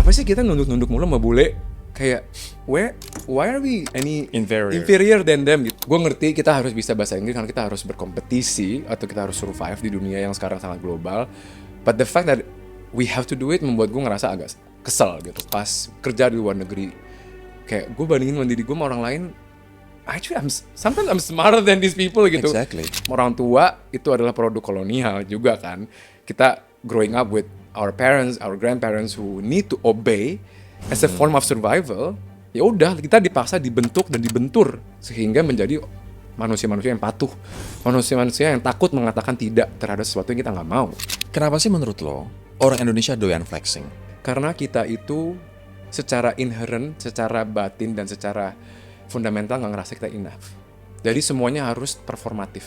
kenapa sih kita nunduk-nunduk mulu sama bule? Kayak why are we any inferior than them gitu. Gue ngerti kita harus bisa bahasa Inggris karena kita harus berkompetisi atau kita harus survive di dunia yang sekarang sangat global. But the fact that we have to do it membuat gue ngerasa agak kesel gitu. Pas kerja di luar negeri, kayak gue bandingin diri gue sama orang lain. Actually, sometimes I'm smarter than these people gitu. Exactly. Orang tua itu adalah produk kolonial juga kan. Kita growing up with our parents, our grandparents who need to obey as a form of survival. Ya udah, kita dipaksa dibentuk dan dibentur sehingga menjadi manusia-manusia yang patuh, manusia-manusia yang takut mengatakan tidak terhadap sesuatu yang kita nggak mau. Kenapa sih menurut lo orang Indonesia doyan flexing? Karena kita itu secara inherent, secara batin dan secara fundamental nggak ngerasa kita enough. Jadi semuanya harus performatif.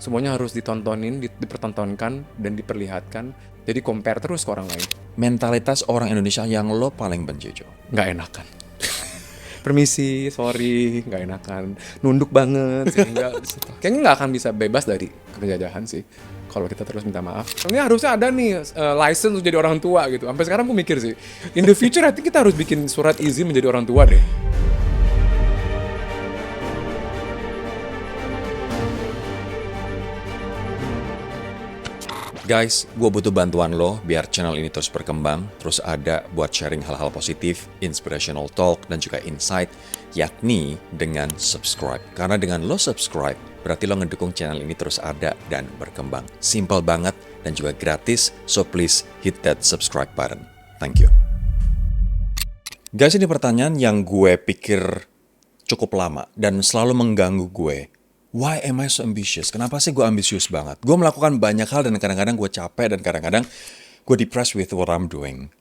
Semuanya harus ditontonin, dipertontonkan dan diperlihatkan. Jadi compare terus ke orang lain. Mentalitas orang Indonesia yang lo paling benci, Jo? Nggak enakan. Permisi, sorry, nggak enakan. Nunduk banget sehingga kayaknya nggak akan bisa bebas dari penjajahan sih. Kalau kita terus minta maaf. Ini harusnya ada nih license untuk jadi orang tua gitu. Sampai sekarang gue mikir sih, in the future I think kita harus bikin surat izin menjadi orang tua deh. Guys, gue butuh bantuan lo biar channel ini terus berkembang, terus ada buat sharing hal-hal positif, inspirational talk, dan juga insight, yakni dengan subscribe. Karena dengan lo subscribe, berarti lo ngedukung channel ini terus ada dan berkembang. Simple banget dan juga gratis, so please hit that subscribe button. Thank you. Guys, ini pertanyaan yang gue pikir cukup lama dan selalu mengganggu gue. Why am I so ambitious? Kenapa sih gue ambisius banget? Gue melakukan banyak hal dan kadang-kadang gue capek dan kadang-kadang gue depressed with what I'm doing.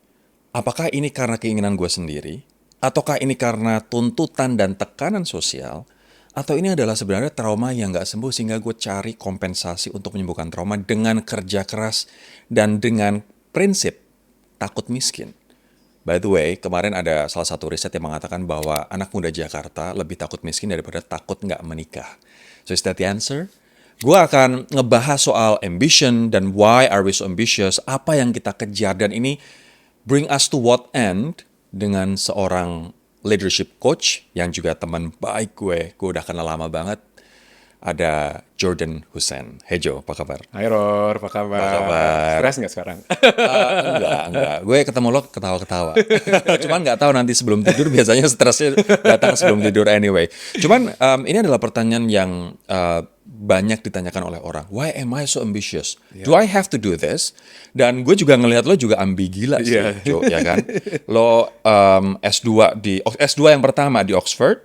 Apakah ini karena keinginan gue sendiri? Ataukah ini karena tuntutan dan tekanan sosial? Atau ini adalah sebenarnya trauma yang gak sembuh sehingga gue cari kompensasi untuk menyembuhkan trauma dengan kerja keras dan dengan prinsip takut miskin. By the way, kemarin ada salah satu riset yang mengatakan bahwa anak muda Jakarta lebih takut miskin daripada takut nggak menikah. So is that the answer? Gue akan ngebahas soal ambition dan why are we so ambitious, apa yang kita kejar, dan ini bring us to what end dengan seorang leadership coach yang juga teman baik gue udah kenal lama banget. Ada Jordan Hussein. Hey Jo, apa kabar? Hai Ror, apa kabar? Apa kabar? Stres nggak sekarang? Enggak. Gue ketemu lo ketawa-ketawa. Cuman nggak tahu nanti sebelum tidur, biasanya stresnya datang sebelum tidur anyway. Cuman ini adalah pertanyaan yang banyak ditanyakan oleh orang. Why am I so ambitious? Yeah. Do I have to do this? Dan gue juga ngelihat lo juga ambi gila sih, Jo, ya kan? Lo S2 yang pertama di Oxford.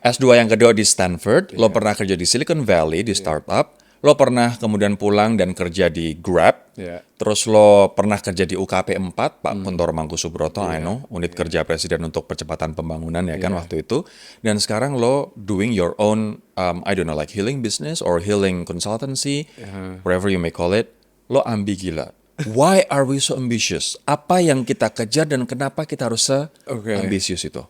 S2 yang kedua di Stanford, lo pernah kerja di Silicon Valley, di startup, lo pernah kemudian pulang dan kerja di Grab, terus lo pernah kerja di UKP 4, Pak Kuntor Mangkusubroto, I know, unit kerja presiden untuk percepatan pembangunan ya kan waktu itu, dan sekarang lo doing your own, I don't know, like healing business or healing consultancy, whatever you may call it, lo ambi gila. Why are we so ambitious? Apa yang kita kejar dan kenapa kita harus se-ambisius itu?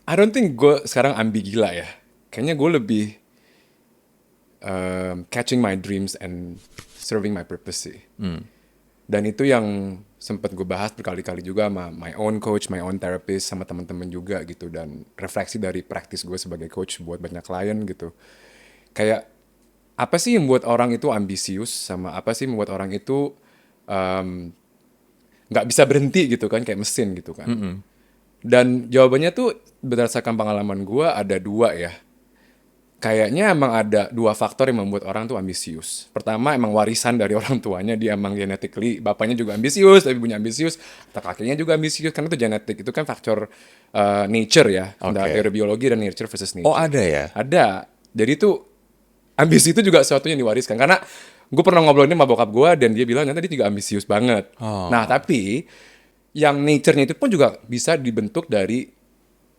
I don't think gue sekarang ambi gila ya. Kayaknya gue lebih catching my dreams and serving my purpose sih. Dan itu yang sempat gue bahas berkali-kali juga sama my own coach, my own therapist, sama teman-teman juga gitu. Dan refleksi dari praktis gue sebagai coach buat banyak klien gitu. Kayak apa sih yang membuat orang itu ambisius, sama apa sih membuat orang itu nggak bisa berhenti gitu kan, kayak mesin gitu kan. Dan jawabannya tuh berdasarkan pengalaman gue ada dua ya. Kayaknya emang ada dua faktor yang membuat orang tuh ambisius. Pertama emang warisan dari orang tuanya, dia emang genetically, bapaknya juga ambisius, tapi punya ambisius, atau kakeknya juga ambisius, karena itu genetik, itu kan faktor nature ya, dari biologi dan nature versus nature. Oh ada ya? Ada. Jadi tuh ambisi itu juga sesuatu yang diwariskan. Karena gue pernah ngobrol ini sama bokap gue dan dia bilang ternyata dia juga ambisius banget. Nah tapi yang nature-nya itu pun juga bisa dibentuk dari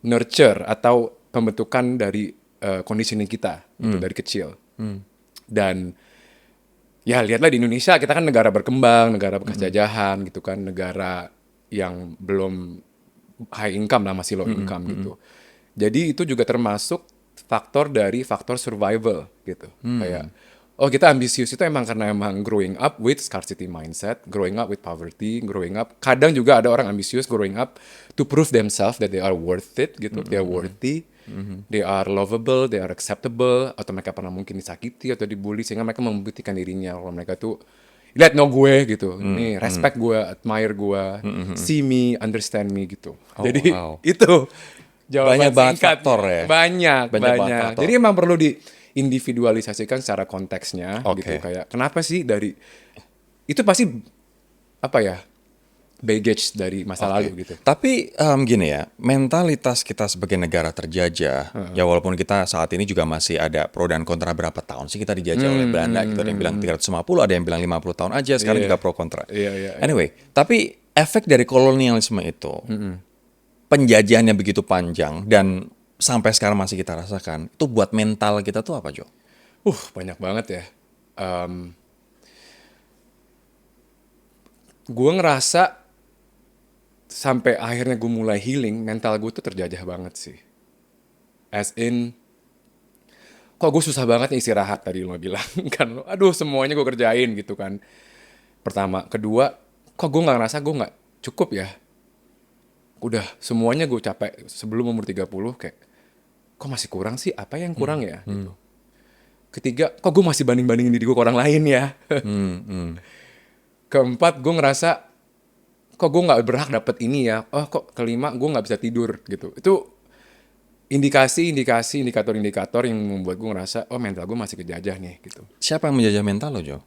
nurture atau pembentukan dari conditioning kita gitu, dari kecil. Dan ya lihatlah di Indonesia, kita kan negara berkembang, negara bekas jajahan gitu kan, negara yang belum high income lah, masih low income gitu. Jadi itu juga termasuk faktor dari faktor survival gitu. Kayak oh kita ambisius itu emang karena emang growing up with scarcity mindset, growing up with poverty, growing up. Kadang juga ada orang ambisius growing up to prove themselves that they are worth it gitu, they are worthy, they are lovable, they are acceptable, atau mereka pernah mungkin disakiti atau dibully sehingga mereka membuktikan dirinya kalau mereka tuh lihat no gue gitu, nih respect gue, admire gue, see me, understand me gitu. Oh, Jadi wow. itu jawaban Banyak banget singkatnya. faktor ya? Banyak. Banyak banget faktor. Jadi emang perlu diindividualisasikan secara konteksnya Oke. gitu. Kayak kenapa sih dari itu pasti apa ya baggage dari masa lalu gitu. Tapi gini ya, mentalitas kita sebagai negara terjajah, ya walaupun kita saat ini juga masih ada pro dan kontra berapa tahun sih kita dijajah oleh Belanda, gitu. Ada yang bilang 350, ada yang bilang 50 tahun aja, sekarang Iya. juga pro kontra. Iya. Anyway, tapi efek dari kolonialisme itu, penjajahannya begitu panjang dan sampai sekarang masih kita rasakan, itu buat mental kita tuh apa, Jo? Banyak banget ya. Gue ngerasa sampai akhirnya gue mulai healing, mental gue tuh terjajah banget sih. As in, kok gue susah banget nih istirahat tadi lo bilang kan, aduh semuanya gue kerjain gitu kan. Pertama, kedua, kok gue nggak ngerasa gue nggak cukup ya. Udah semuanya gue capek sebelum umur 30 kayak, kok masih kurang sih? Apa yang kurang ya? Gitu. Ketiga, kok gue masih banding-bandingin diri gue ke orang lain ya? Keempat, gue ngerasa kok gue nggak berhak dapet ini ya. Oh kok kelima gue nggak bisa tidur gitu. Itu indikator-indikator yang membuat gue ngerasa oh mental gue masih kejajah nih gitu. Siapa yang menjajah mental lo, Jo?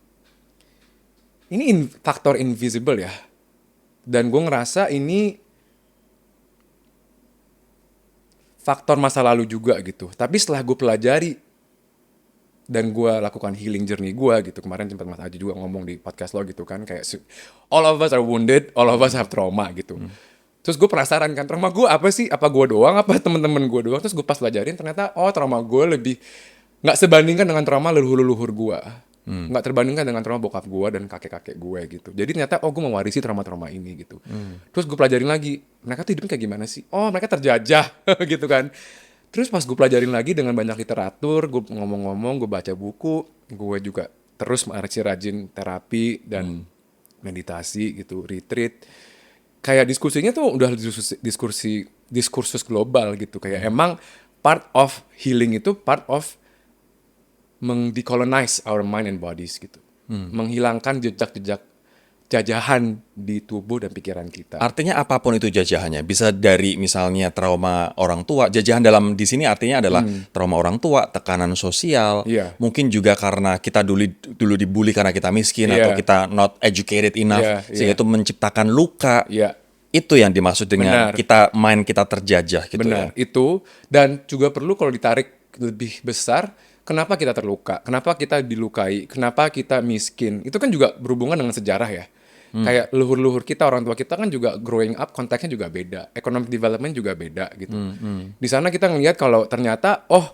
Ini faktor invisible ya. Dan gue ngerasa ini faktor masa lalu juga gitu. Tapi setelah gue pelajari dan gue lakukan healing journey gue gitu. Kemarin sempat Mas Aji juga ngomong di podcast lo gitu kan. Kayak all of us are wounded, all of us have trauma gitu. Terus gue penasaran kan, trauma gue apa sih? Apa gue doang? Apa temen-temen gue doang? Terus gue pas pelajarin ternyata, oh trauma gue lebih nggak sebandingkan dengan trauma leluhur-leluhur gue. Nggak terbandingkan dengan trauma bokap gue dan kakek-kakek gue gitu. Jadi ternyata, oh gue mewarisi trauma-trauma ini gitu. Terus gue pelajarin lagi, mereka tuh hidupnya kayak gimana sih? Oh mereka terjajah gitu kan. Terus pas gue pelajarin lagi dengan banyak literatur, gue ngomong-ngomong, gue baca buku, gue juga terus rajin terapi dan meditasi gitu, retreat. Kayak diskusinya tuh udah diskursus global gitu. Kayak emang part of healing itu part of decolonize our mind and bodies gitu. Menghilangkan jejak-jejak jajahan di tubuh dan pikiran kita. Artinya apapun itu jajahannya, bisa dari misalnya trauma orang tua. Jajahan dalam di sini artinya adalah trauma orang tua, tekanan sosial. Iya. Mungkin juga karena kita dulu dibully karena kita miskin Iya. atau kita not educated enough, Iya, sehingga iya. itu menciptakan luka. Iya. Itu yang dimaksud dengan Benar. mind kita terjajah gitu Benar, ya. itu. Dan juga perlu kalau ditarik lebih besar, kenapa kita terluka? Kenapa kita dilukai? Kenapa kita miskin? Itu kan juga berhubungan dengan sejarah ya. Kayak leluhur-leluhur kita, orang tua kita kan juga growing up, konteksnya juga beda. Economic development juga beda gitu. Di sana kita ngelihat kalau ternyata, oh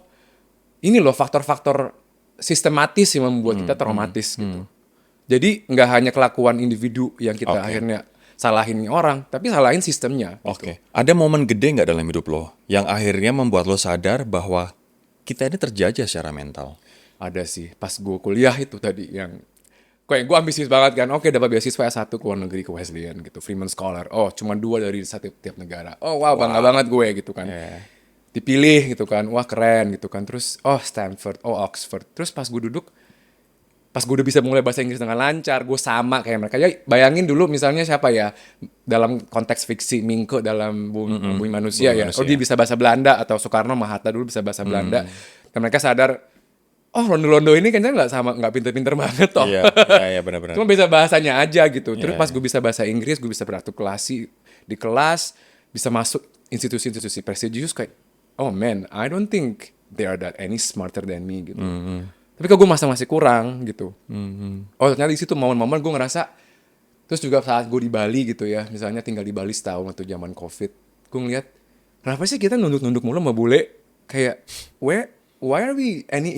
ini loh faktor-faktor sistematis yang membuat kita traumatis gitu. Jadi nggak hanya kelakuan individu yang kita akhirnya salahin orang, tapi salahin sistemnya. Oke. Ada momen gede nggak dalam hidup lo yang akhirnya membuat lo sadar bahwa kita ini terjajah secara mental? Ada sih, pas gue kuliah itu tadi yang kayak gue ambisius banget kan. Oke, dapat beasiswa S1 ke luar negeri ke Wesleyan gitu, Freeman Scholar. Oh, cuma 2 dari tiap negara. Oh, wow, bangga banget gue gitu kan. Dipilih gitu kan. Wah, keren gitu kan. Terus Stanford, Oxford. Terus pas gue duduk, pas gue udah bisa mulai bahasa Inggris dengan lancar, gue sama kayak mereka. Ya, bayangin dulu misalnya siapa ya dalam konteks fiksi Mingke dalam Bumi Manusia ya. Oh, dia bisa bahasa Belanda, atau Soekarno Mahatta dulu bisa bahasa Belanda. Dan mereka sadar, oh Londo-Londo ini kayaknya nggak pinter-pinter banget toh. Iya, benar-benar. Cuma bisa bahasanya aja gitu. Terus pas gue bisa bahasa Inggris, gue bisa berartikulasi di kelas, bisa masuk institusi-institusi prestigious kayak, oh man, I don't think they are that any smarter than me gitu. Tapi kok gue masih kurang gitu. Oh ternyata di situ momen-momen gue ngerasa. Terus juga saat gue di Bali gitu ya, misalnya tinggal di Bali setahun waktu zaman COVID, gue ngeliat, kenapa sih kita nunduk-nunduk mulu sama bule? Kayak, why are we any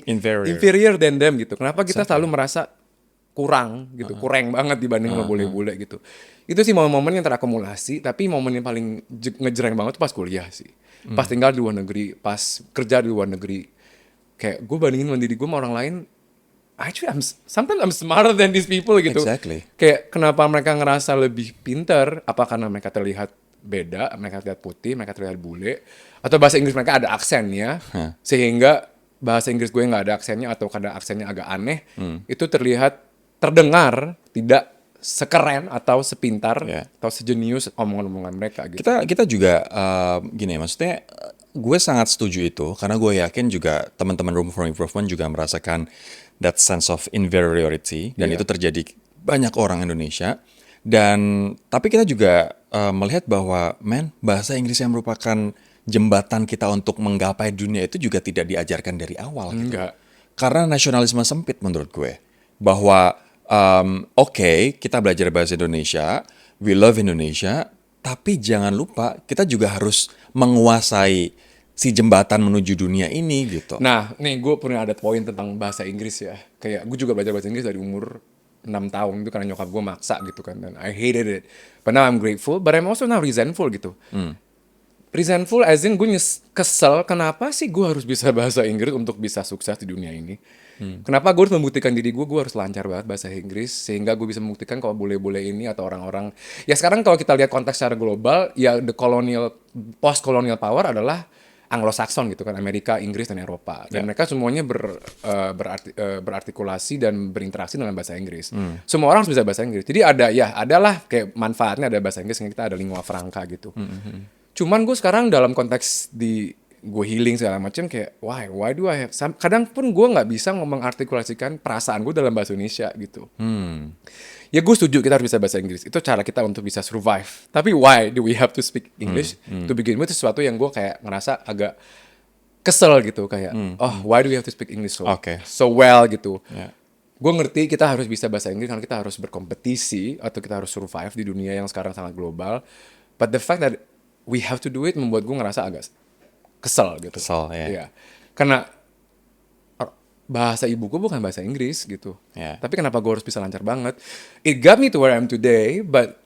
inferior than them gitu. Kenapa kita selalu merasa kurang gitu, kurang banget dibanding sama bule-bule gitu. Itu sih momen-momen yang terakumulasi, tapi momen yang paling ngejreng banget tuh pas kuliah sih. Pas tinggal di luar negeri, pas kerja di luar negeri. Kayak gue bandingin sama diri gue sama orang lain, actually sometimes I'm smarter than these people gitu. Exactly. Kayak kenapa mereka ngerasa lebih pinter? Apa karena mereka terlihat beda, mereka terlihat putih, mereka terlihat bule, atau bahasa Inggris mereka ada aksennya, sehingga bahasa Inggris gue nggak ada aksennya atau kadang aksennya agak aneh, itu terdengar tidak sekeren atau sepintar atau sejenius omongan-omongan mereka gitu. Kita juga gini, maksudnya gue sangat setuju itu karena gue yakin juga teman-teman Room for Improvement juga merasakan that sense of inferiority dan itu terjadi banyak orang Indonesia. Dan tapi kita juga melihat bahwa bahasa Inggris yang merupakan jembatan kita untuk menggapai dunia itu juga tidak diajarkan dari awal gitu. Enggak. Karena nasionalisme sempit menurut gue. Bahwa oke, kita belajar bahasa Indonesia, we love Indonesia, tapi jangan lupa kita juga harus menguasai si jembatan menuju dunia ini gitu. Nah, nih gue pernah ada poin tentang bahasa Inggris ya. Kayak gue juga belajar bahasa Inggris dari umur 6 tahun itu karena nyokap gue maksa gitu kan. Dan I hated it. But now I'm grateful, but I'm also now resentful gitu. Resentful as in gue kesel kenapa sih gue harus bisa bahasa Inggris untuk bisa sukses di dunia ini. Kenapa gue harus membuktikan diri gue harus lancar banget bahasa Inggris sehingga gue bisa membuktikan kalau bule-bule ini atau orang-orang ya sekarang kalau kita lihat konteks secara global ya the colonial post colonial power adalah Anglo-Saxon gitu kan, Amerika, Inggris dan Eropa dan mereka semuanya berartikulasi dan berinteraksi dengan bahasa Inggris. Semua orang harus bisa bahasa Inggris. Jadi adalah kayak manfaatnya ada bahasa Inggris yang kita ada lingua franca gitu. Cuman gue sekarang dalam konteks gue healing segala macam kayak why do I have kadang pun gue nggak bisa mengartikulasikan perasaan gue dalam bahasa Indonesia gitu. Ya gue setuju kita harus bisa bahasa Inggris, itu cara kita untuk bisa survive, tapi why do we have to speak English to begin with? Sesuatu yang gue kayak ngerasa agak kesel gitu kayak why do we have to speak English so well gitu. Gue ngerti kita harus bisa bahasa Inggris karena kita harus berkompetisi atau kita harus survive di dunia yang sekarang sangat global, but the fact that we have to do it membuat gue ngerasa agak kesel gitu. Ya. Karena bahasa ibuku bukan bahasa Inggris gitu. Tapi kenapa gue harus bisa lancar banget? It got me to where I am today, but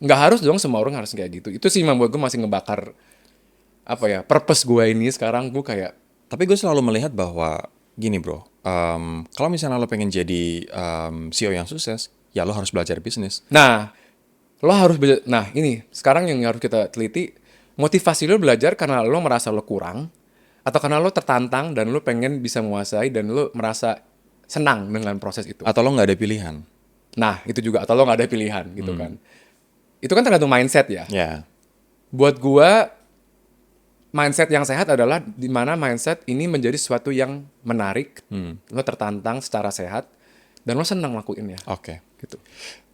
nggak harus dong semua orang harus kayak gitu. Itu sih membuat gue masih ngebakar purpose gue ini sekarang gue kayak. Tapi gue selalu melihat bahwa gini bro, kalau misalnya lo pengen jadi CEO yang sukses, ya lo harus belajar bisnis. Nah, ini sekarang yang harus kita teliti. Motivasi lo belajar karena lo merasa lo kurang atau karena lo tertantang dan lo pengen bisa menguasai dan lo merasa senang dengan proses itu. Atau lo nggak ada pilihan. Nah, itu juga. Atau lo nggak ada pilihan gitu kan. Itu kan tergantung mindset ya. Buat gua, mindset yang sehat adalah di mana mindset ini menjadi sesuatu yang menarik. Lo tertantang secara sehat dan lo senang lakuinnya. Gitu.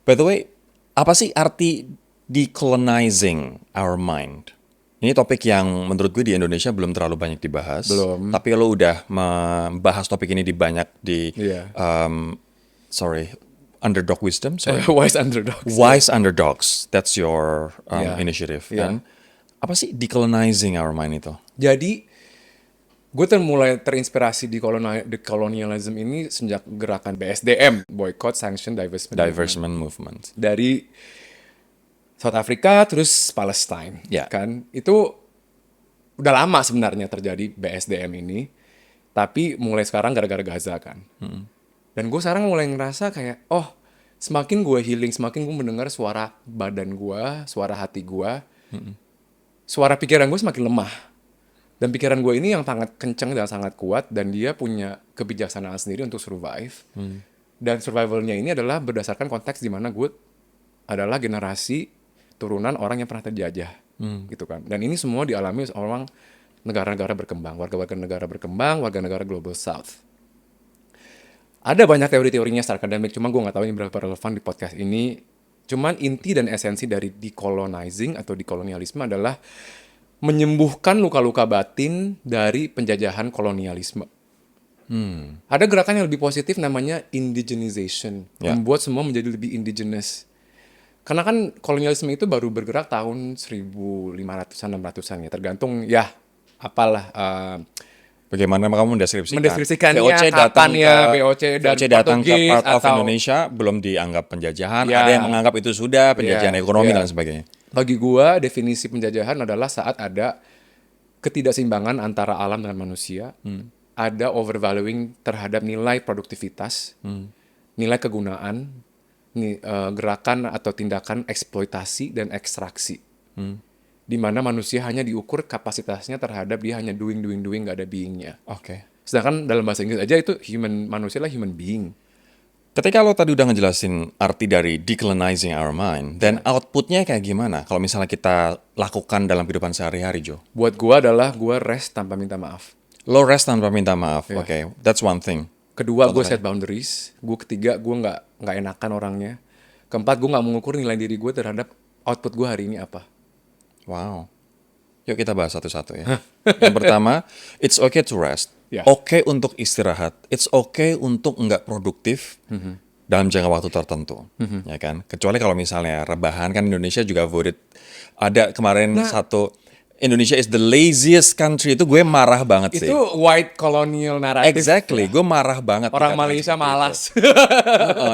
By the way, apa sih arti decolonizing our mind? Ini topik yang menurut gue di Indonesia belum terlalu banyak dibahas. Belum. Tapi lo udah membahas topik ini Underdog Wisdom. Wise Underdogs. Wise Underdogs. That's your initiative. Kan? Apa sih decolonizing our mind itu? Jadi, gue mulai terinspirasi di colonialism ini sejak gerakan BSDM, Boycott, Sanction, Divestment Movement. Dari South Africa terus Palestine, kan itu udah lama sebenarnya terjadi BSDM ini, tapi mulai sekarang gara-gara Gaza kan. Dan gue sekarang mulai ngerasa kayak semakin gue healing, semakin gue mendengar suara badan gue, suara hati gue, suara pikiran gue semakin lemah. Dan pikiran gue ini yang sangat kenceng dan sangat kuat dan dia punya kebijaksanaan sendiri untuk survive. Dan survivalnya ini adalah berdasarkan konteks di mana gue adalah generasi turunan orang yang pernah terjajah, gitu kan. Dan ini semua dialami oleh orang negara-negara berkembang, warga-warga negara berkembang, warga negara Global South. Ada banyak teori-teorinya secara akademik, cuma gue nggak tahu ini berapa relevan di podcast ini. Cuman inti dan esensi dari decolonizing atau dekolonialisme adalah menyembuhkan luka-luka batin dari penjajahan kolonialisme. Ada gerakan yang lebih positif namanya indigenization, membuat semua menjadi lebih indigenous. Karena kan kolonialisme itu baru bergerak tahun 1500-an, 600-an ya. Tergantung bagaimana kamu mendeskripsikannya, VOC datang ke part of atau Indonesia belum dianggap penjajahan. Ada yang menganggap itu sudah penjajahan ekonomi dan sebagainya. Bagi gua definisi penjajahan adalah saat ada ketidakseimbangan antara alam dan manusia. ada overvaluing terhadap nilai produktivitas, nilai kegunaan, gerakan atau tindakan eksploitasi dan ekstraksi. Di mana manusia hanya diukur kapasitasnya terhadap dia hanya doing, nggak ada being-nya. Oke. Sedangkan dalam bahasa Inggris aja itu manusia lah human being. Ketika lo tadi udah ngejelasin arti dari decolonizing our mind, dan outputnya kayak gimana kalau misalnya kita lakukan dalam kehidupan sehari-hari, Jo? Buat gua adalah gua rest tanpa minta maaf. Lo rest tanpa minta maaf, oke. That's one thing. Kedua, gue set boundaries. Gue ketiga, gue nggak enakan orangnya. Keempat, gue nggak mengukur nilai diri gue terhadap output gue hari ini apa. Wow. Yuk kita bahas satu-satu ya. Yang pertama, it's okay to rest. Ya. Oke untuk istirahat. It's okay untuk nggak produktif dalam jangka waktu tertentu. Ya kan? Kecuali kalau misalnya rebahan, kan Indonesia juga voted. Ada kemarin satu, Indonesia is the laziest country. Itu gue marah banget sih. Itu white colonial narrative. Exactly, gue marah banget. Orang Malaysia malas.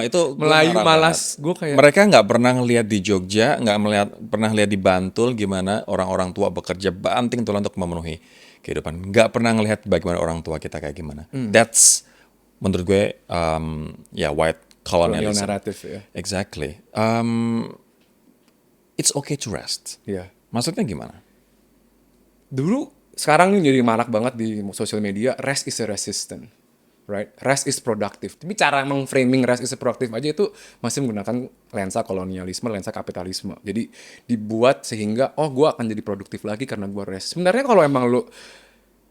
Itu gue Melayu marah malas. banget. Gue kayak Mereka nggak pernah ngeliat di Jogja, pernah lihat di Bantul gimana orang-orang tua bekerja banting tulang untuk memenuhi kehidupan. Nggak pernah ngelihat bagaimana orang tua kita kayak gimana. That's menurut gue white colonial colonialism. narrative ya. Exactly. It's okay to rest. Iya. Maksudnya gimana? Dulu, sekarang ini jadi marak banget di sosial media, rest is a resistant. Right? Rest is productive. Tapi cara meng-framing rest is a productive aja itu masih menggunakan lensa kolonialisme, lensa kapitalisme. Jadi dibuat sehingga, gue akan jadi produktif lagi karena gue rest. Sebenarnya kalau emang lo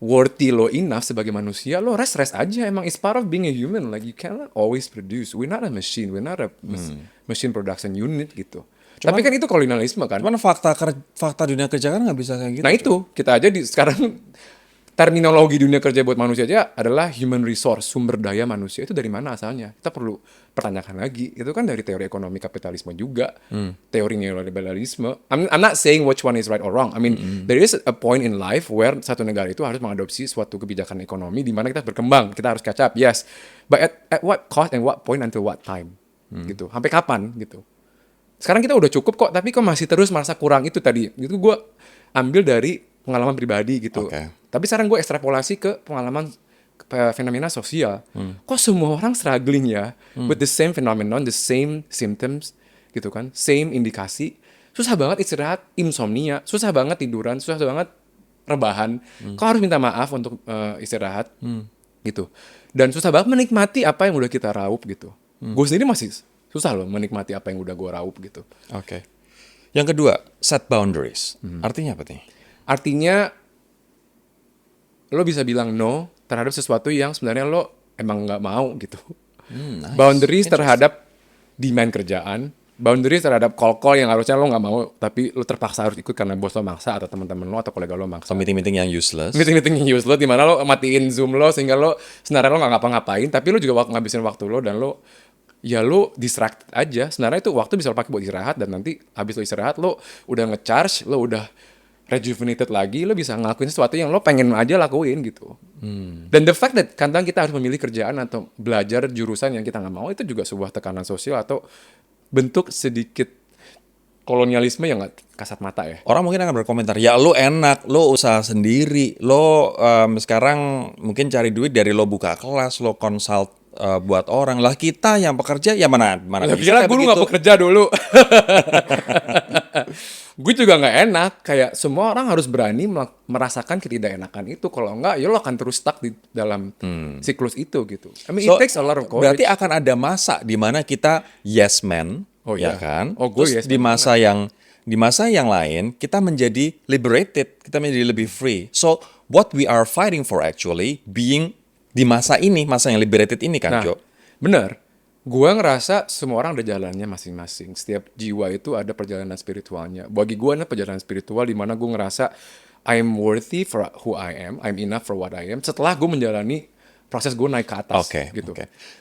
worthy, lo enough sebagai manusia, lo rest aja. Emang it's part of being a human. Like you cannot always produce. We're not a machine. We're not a machine production unit gitu. Tapi kan itu kolonialisme kan. Cuman fakta dunia kerja kan nggak bisa kayak gitu. Nah itu, kita aja sekarang terminologi dunia kerja buat manusia aja adalah human resource, sumber daya manusia. Itu dari mana asalnya? Kita perlu pertanyakan lagi. Itu kan dari teori ekonomi kapitalisme juga. Teori neoliberalisme. I'm not saying which one is right or wrong. I mean, there is a point in life where satu negara itu harus mengadopsi suatu kebijakan ekonomi di mana kita berkembang. Kita harus catch up, yes. But at what cost and what point until what time? Gitu. Sampai kapan gitu. Sekarang kita udah cukup kok, tapi kok masih terus merasa kurang itu tadi. Itu gue ambil dari pengalaman pribadi gitu. Okay. Tapi sekarang gue ekstrapolasi ke pengalaman fenomena sosial. Kok semua orang struggling ya with the same phenomenon, the same symptoms gitu kan, same indikasi. Susah banget istirahat, insomnia, susah banget tiduran, susah banget rebahan. Kok harus minta maaf untuk istirahat gitu. Dan susah banget menikmati apa yang udah kita raup gitu. Gue sendiri masih susah loh menikmati apa yang udah gue raup gitu. Oke. Yang kedua, set boundaries. Artinya apa nih? Artinya lo bisa bilang no terhadap sesuatu yang sebenarnya lo emang nggak mau gitu. Nice. Boundaries terhadap demand kerjaan, boundaries terhadap call-call yang harusnya lo nggak mau tapi lo terpaksa harus ikut karena bos lo maksa atau teman-teman lo atau kolega lo maksa. Atau meeting-meeting yang useless. Meeting yang useless di mana lo matiin Zoom lo sehingga lo sebenarnya lo nggak ngapa-ngapain tapi lo juga ngabisin waktu lo dan lo distracted aja. Sebenarnya itu waktu bisa lo pakai buat istirahat dan nanti habis lo istirahat lo udah ngecharge, lo udah rejuvenated lagi, lo bisa ngelakuin sesuatu yang lo pengen aja lakuin gitu. Dan the fact that kadang kita harus memilih kerjaan atau belajar jurusan yang kita nggak mau itu juga sebuah tekanan sosial atau bentuk sedikit kolonialisme yang nggak kasat mata ya. Orang mungkin akan berkomentar, ya lo enak, lo usaha sendiri, lo sekarang mungkin cari duit dari lo buka kelas, lo consult buat orang. Lah kita yang pekerja ya mana bisa kayak gue nggak bekerja dulu. Gue juga nggak enak. Kayak semua orang harus berani merasakan ketidakenakan itu. Kalau enggak, ya lo akan terus stuck di dalam siklus itu gitu. I mean, it takes a lot of courage. Berarti akan ada masa di mana kita yes man, ya kan? Terus yes di masa yang lain kita menjadi liberated, kita menjadi lebih free. So what we are fighting for actually being di masa ini, masa yang liberated ini kan, Jo? Bener. Gue ngerasa semua orang ada jalannya masing-masing. Setiap jiwa itu ada perjalanan spiritualnya. Bagi gue ada perjalanan spiritual di mana gue ngerasa I'm worthy for who I am, I'm enough for what I am. Setelah gue menjalani proses gue naik ke atas. Gitu.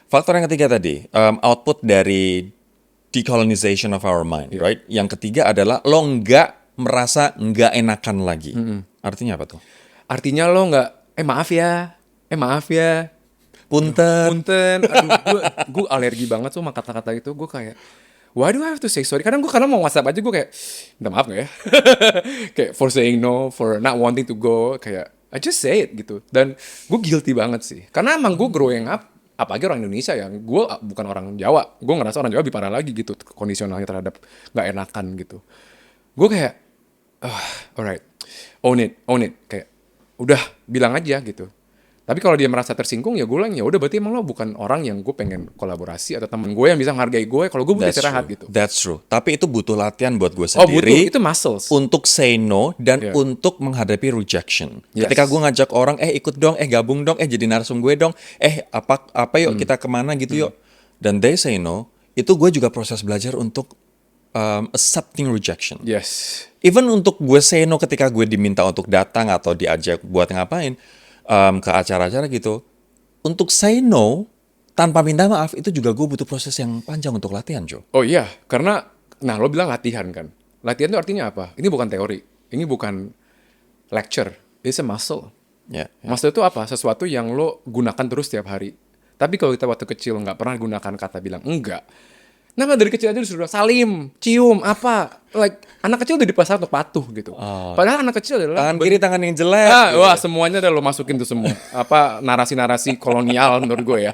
Faktor yang ketiga tadi, output dari decolonization of our mind, right? Yang ketiga adalah lo nggak merasa nggak enakan lagi. Artinya apa tuh? Artinya lo nggak, maaf ya, punten. Aduh, gue alergi banget sama kata-kata itu. Gue kayak, why do I have to say sorry? Kadang mau WhatsApp aja gue kayak, minta maaf gak ya? Kayak for saying no, for not wanting to go. Kayak, I just say it gitu. Dan gue guilty banget sih. Karena emang gue growing up, apalagi orang Indonesia ya, gue bukan orang Jawa. Gue ngerasa orang Jawa lebih parah lagi gitu, kondisionalnya terhadap nggak enakan gitu. Gue kayak, alright, own it. Kayak, udah bilang aja gitu. Tapi kalau dia merasa tersinggung ya gue bilang ya udah berarti emang lo bukan orang yang gue pengen kolaborasi atau temen gue yang bisa menghargai gue. Kalau gue butuh istirahat gitu. That's true. Tapi itu butuh latihan buat gue Oh butuh, sendiri. itu muscles. Untuk say no dan Yeah. untuk menghadapi rejection. Yes. Ketika gue ngajak orang, ikut dong, gabung dong, jadi narsum gue dong, apa yuk kita kemana gitu yuk. Dan they say no, itu gue juga proses belajar untuk accepting rejection. Yes. Even untuk gue say no ketika gue diminta untuk datang atau diajak buat ngapain ke acara-acara gitu. Untuk say no tanpa minta maaf itu juga gue butuh proses yang panjang untuk latihan, Jo. Oh iya, karena, nah lo bilang latihan kan. Latihan itu artinya apa? Ini bukan teori, ini bukan lecture, it's a muscle. Ya. Muscle itu apa? Sesuatu yang lo gunakan terus setiap hari. Tapi kalau kita waktu kecil nggak pernah gunakan kata bilang enggak. Nah dari kecil aja disuruh salim, cium, apa. Like, anak kecil udah dipasang untuk patuh gitu. Padahal anak kecil adalah... Tangan kiri, tangan yang jelek. gitu. Wah semuanya udah lo masukin tuh semua. Apa narasi-narasi kolonial menurut gue ya.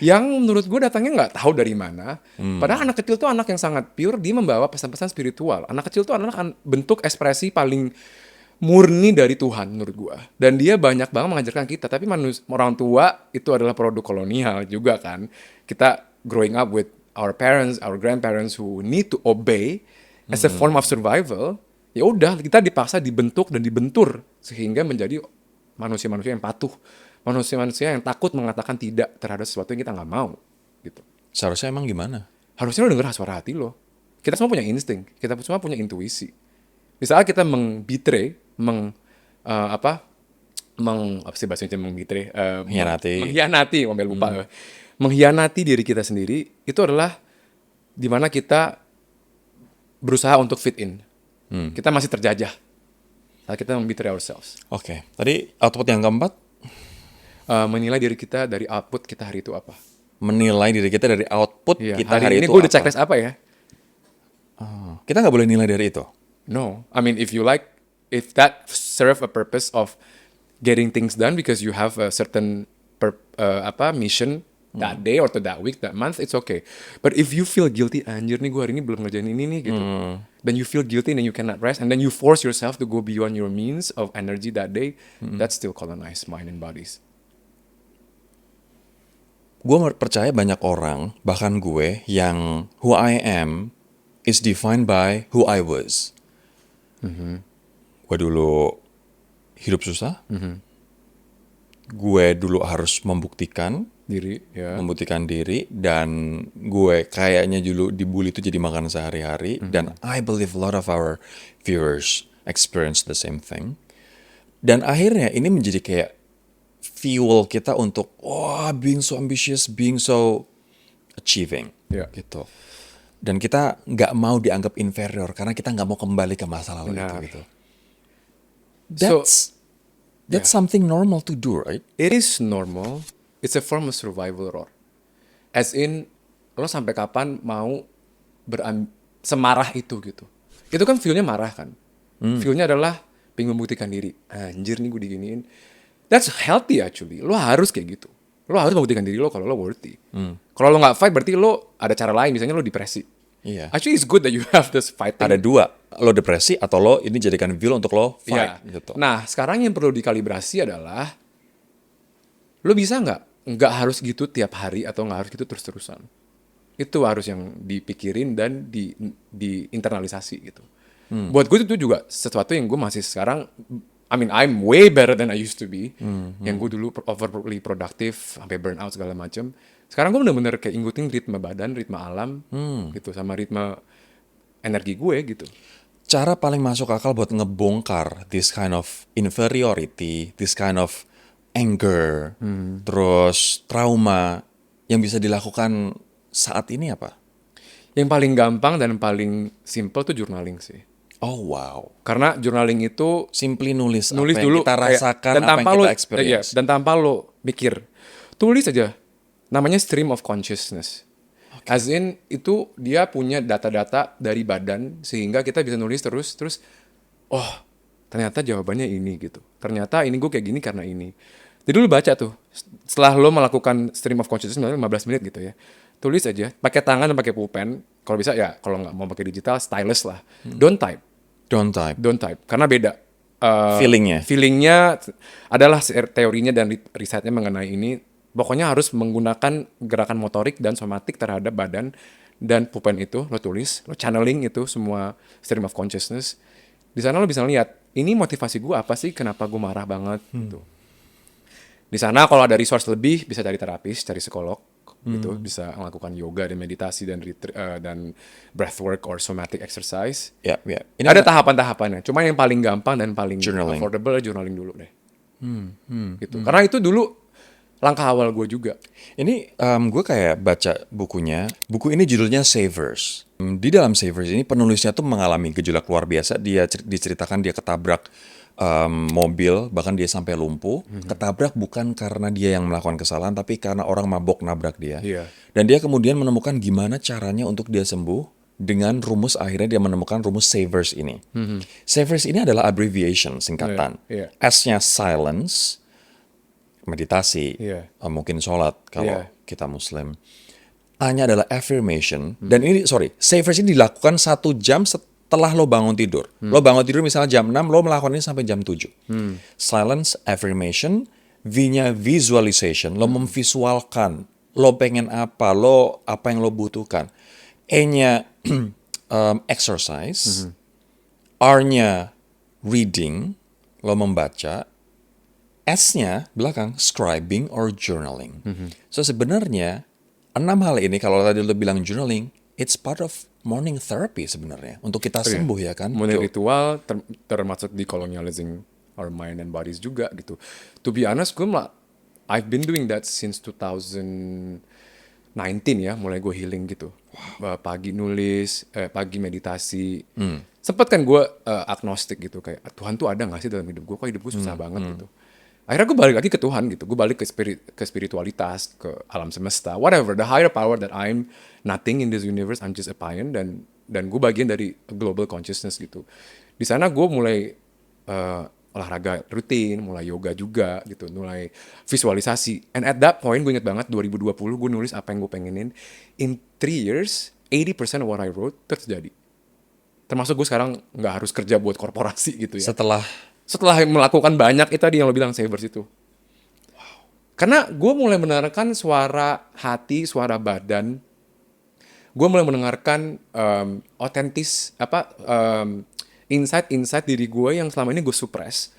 Yang menurut gue datangnya nggak tahu dari mana. Padahal anak kecil tuh anak yang sangat pure. Dia membawa pesan-pesan spiritual. Anak kecil tuh adalah bentuk ekspresi paling murni dari Tuhan menurut gue. Dan dia banyak banget mengajarkan kita. Tapi orang tua itu adalah produk kolonial juga kan. Kita growing up with our parents, our grandparents who need to obey as a form of survival. Ya udah kita dipaksa dibentuk dan dibentur sehingga menjadi manusia-manusia yang patuh, manusia-manusia yang takut mengatakan tidak terhadap sesuatu yang kita nggak mau gitu. Seharusnya emang gimana? Harusnya lo denger suara hati lo. Kita semua punya insting, kita semua punya intuisi. Misalnya kita mengbetray, apa sih bahasanya mengbetray? Mengkhianati, lupa. Mengkhianati diri kita sendiri itu adalah dimana kita berusaha untuk fit in. Kita masih terjajah saat kita membetray ourselves. Oke. Tadi output yang keempat? Menilai diri kita dari output kita hari itu apa. Menilai diri kita dari output kita hari ini itu gue udah apa? checklist apa ya? Kita nggak boleh nilai dari itu. No, I mean if that serve a purpose of getting things done because you have a certain mission that day or to that week, that month, it's okay. But if you feel guilty, anjir nih gue hari ini belum ngerjain ini nih gitu. Then you feel guilty and then you cannot rest and then you force yourself to go beyond your means of energy that day, that's still colonized mind and bodies. Gue percaya banyak orang, bahkan gue, yang who I am is defined by who I was. Gue dulu hidup susah. Gue dulu harus membuktikan diri, dan gue kayaknya dulu dibully itu jadi makanan sehari-hari. Dan I believe a lot of our viewers experience the same thing. Dan akhirnya ini menjadi kayak fuel kita untuk being so ambitious, being so achieving, gitu. Dan kita nggak mau dianggap inferior karena kita nggak mau kembali ke masa lalu itu, gitu. That's something normal to do, right? It is normal. It's a form of survival, Ror. As in, lo sampai kapan mau semarah itu gitu. Itu kan feel-nya marah kan. Feel-nya adalah pengen membuktikan diri. Anjir nih gue diginiin. That's healthy actually. Lo harus kayak gitu. Lo harus membuktikan diri lo kalau lo worthy. Kalau lo nggak fight berarti lo ada cara lain. Misalnya lo depresi. Iya. Actually it's good that you have this fighting. Ada dua. Lo depresi atau lo ini jadikan fuel untuk lo fight. Gitu. Nah sekarang yang perlu dikalibrasi ability lo bisa nggak harus gitu tiap hari atau nggak harus gitu terus-terusan. Itu harus yang dipikirin dan diinternalisasi gitu. Buat gue itu juga sesuatu yang gue masih sekarang, I mean I'm way better than I used to be. Yang gue dulu overly produktif sampai burnout segala macam. Sekarang gue bener-bener kayak ngikutin ritme badan, ritme alam gitu, sama ritme energi gue gitu. Cara paling masuk akal buat ngebongkar this kind of inferiority, this kind of anger, terus trauma yang bisa dilakukan saat ini apa? Yang paling gampang dan paling simple tuh journaling sih. Oh wow. Karena journaling itu simply nulis apa dulu, yang kita rasakan, dan apa yang kita experience. Dan tanpa lo mikir. Tulis aja. Namanya stream of consciousness. As in, itu dia punya data-data dari badan, sehingga kita bisa nulis terus, ternyata jawabannya ini gitu. ternyata ini gue kayak gini karena ini. Jadi lu baca tuh, setelah lo melakukan stream of consciousness 15 menit gitu ya, tulis aja, pakai tangan dan pakai pulpen. Kalau bisa ya, kalau nggak mau pakai digital, stylus lah. Don't type, Don't type. don't type, karena beda. Feelingnya. Feelingnya adalah teorinya dan risetnya mengenai ini. Pokoknya harus menggunakan gerakan motorik dan somatik terhadap badan dan pulpen itu. Lo tulis, lo channeling itu semua stream of consciousness. Di sana lo bisa lihat, ini motivasi gue apa sih? Kenapa gue marah banget? Gitu. Di sana kalau ada resource lebih, bisa cari terapis, cari psikolog, gitu. Bisa melakukan yoga dan meditasi dan breathwork or somatic exercise. Ya, ya. Ini Ada tahapan-tahapannya. Cuma yang paling gampang dan paling Journaling. affordable journaling dulu deh. Gitu. Karena itu dulu langkah awal gue juga. Ini gue kayak baca bukunya. Buku ini judulnya Savers. Di dalam Savers ini penulisnya tuh mengalami gejolak luar biasa. Dia diceritakan dia ketabrak mobil, bahkan dia sampai lumpuh. Ketabrak bukan karena dia yang melakukan kesalahan, tapi karena orang mabok nabrak dia. Iya. Dan dia kemudian menemukan gimana caranya untuk dia sembuh. Dengan rumus, akhirnya dia menemukan rumus Savers ini. Savers ini adalah abbreviation, singkatan. Iya. S-nya silence, meditasi, Iya. mungkin sholat kalau Iya. kita Muslim. A-nya adalah affirmation. Dan ini, Savers ini dilakukan 1 jam setelah lo bangun tidur. Lo bangun tidur misalnya jam 6, lo melakukan ini sampai jam 7. Silence, affirmation. V-nya visualization. Lo memvisualkan. Lo pengen apa, apa yang lo butuhkan. E-nya exercise. R-nya reading. Lo membaca. S-nya belakang scribing or journaling. So sebenarnya 6 hal ini kalau tadi lo bilang journaling, it's part of morning therapy sebenarnya untuk kita sembuh ya kan. Morning ritual termasuk decolonializing our mind and bodies juga gitu. To be honest, I've been doing that since 2019 ya, mulai gue healing gitu. Pagi nulis, pagi meditasi. Sempet kan gue agnostik gitu, kayak Tuhan tuh ada nggak sih dalam hidup gue? Kok hidup gue susah banget gitu. Akhirnya gue balik lagi ke Tuhan gitu. Gue balik ke spiritualitas, ke alam semesta, whatever, the higher power that I'm nothing in this universe, I'm just a pawn, dan gue bagian dari global consciousness gitu. Di sana gue mulai olahraga rutin, mulai yoga juga gitu, mulai visualisasi. And at that point gue inget banget 2020 gue nulis apa yang gue pengenin. In 3 years, 80% of what I wrote terjadi. Termasuk gue sekarang nggak harus kerja buat korporasi gitu ya. Setelah melakukan banyak, itu tadi yang lo bilang Savers itu. Karena gue mulai mendengarkan suara hati, suara badan. Gue mulai mendengarkan insight diri gue yang selama ini gue suppress.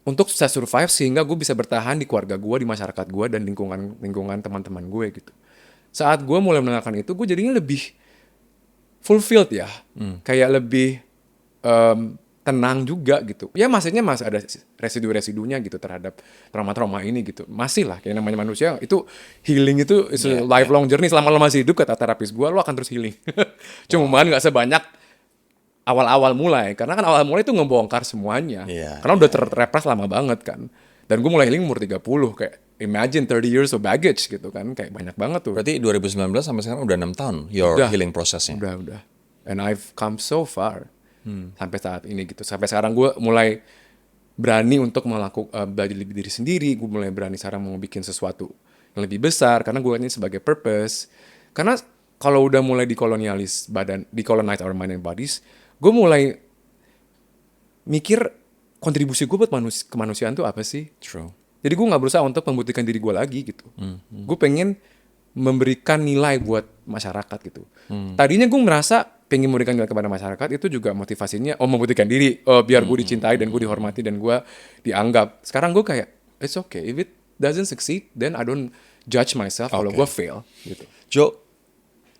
Untuk bisa survive sehingga gue bisa bertahan di keluarga gue, di masyarakat gue, dan lingkungan teman-teman gue gitu. Saat gue mulai mendengarkan itu, gue jadinya lebih fulfilled ya. Kayak lebih tenang juga gitu. Ya maksudnya masih ada residu-residunya gitu terhadap trauma-trauma ini gitu. Masih lah, kayak namanya manusia, itu healing itu is a lifelong journey. Selama lo masih hidup, kata terapis gue, lo akan terus healing. Cuman gak sebanyak awal-awal mulai. Karena kan awal mulai itu ngebongkar semuanya. Karena udah terrepress lama banget kan. Dan gue mulai healing umur 30, kayak imagine 30 years of baggage gitu kan. Kayak banyak banget tuh. Berarti 2019 sampai sekarang udah 6 tahun healing prosesnya. Udah. And I've come so far. Sampai saat ini gitu. Sampai sekarang gue mulai berani untuk belajar lebih diri sendiri. Gue mulai berani sekarang mau bikin sesuatu yang lebih besar. Karena gue ini sebagai purpose. Karena kalau udah mulai decolonize our mind and bodies, gue mulai mikir kontribusi gue buat kemanusiaan tuh apa sih? True. Jadi gue gak berusaha untuk membuktikan diri gue lagi gitu. Gue pengen memberikan nilai buat masyarakat gitu. Tadinya gue merasa pengen memberikan nilai kepada masyarakat, itu juga motivasinya membuktikan diri, biar gue dicintai dan gue dihormati dan gue dianggap. Sekarang gue kayak it's okay, if it doesn't succeed then I don't judge myself kalau gue fail gitu. Jo,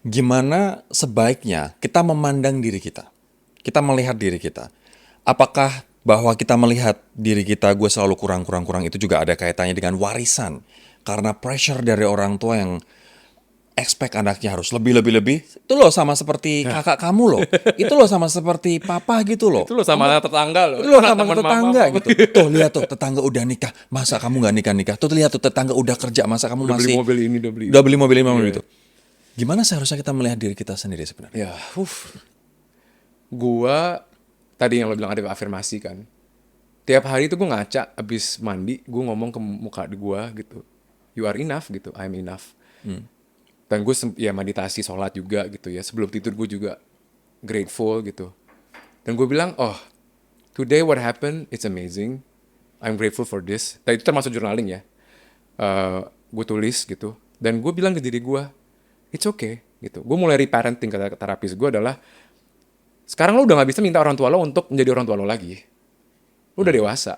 gimana sebaiknya kita memandang diri kita? Kita melihat diri kita. Apakah bahwa kita melihat diri kita gue selalu kurang itu juga ada kaitannya dengan warisan? Karena pressure dari orang tua yang expect anaknya harus lebih. Itu loh sama seperti kakak kamu loh. Itu loh sama seperti papa gitu loh. Itu loh sama tetangga loh. Itu loh sama tetangga gitu. Tuh lihat tuh tetangga udah nikah, masa kamu nggak nikah? Tuh lihat tuh tetangga udah kerja, masa kamu Udah masih beli mobil ini, udah beli mobil itu. Gimana seharusnya kita melihat diri kita sendiri sebenarnya? Ya, gua tadi yang lo bilang ada afirmasi kan. Tiap hari itu gue ngaca, abis mandi, gue ngomong ke muka gue gitu. You are enough gitu, I'm enough. Dan gue ya meditasi, sholat juga gitu ya. Sebelum tidur gue juga grateful gitu. Dan gue bilang, oh, today what happened, it's amazing. I'm grateful for this. Dan itu termasuk journaling ya. Gue tulis gitu. Dan gue bilang ke diri gue, it's okay gitu. Gue mulai reparenting, kata terapis gue adalah, sekarang lo udah gak bisa minta orang tua lo untuk menjadi orang tua lo lagi. Lo udah dewasa.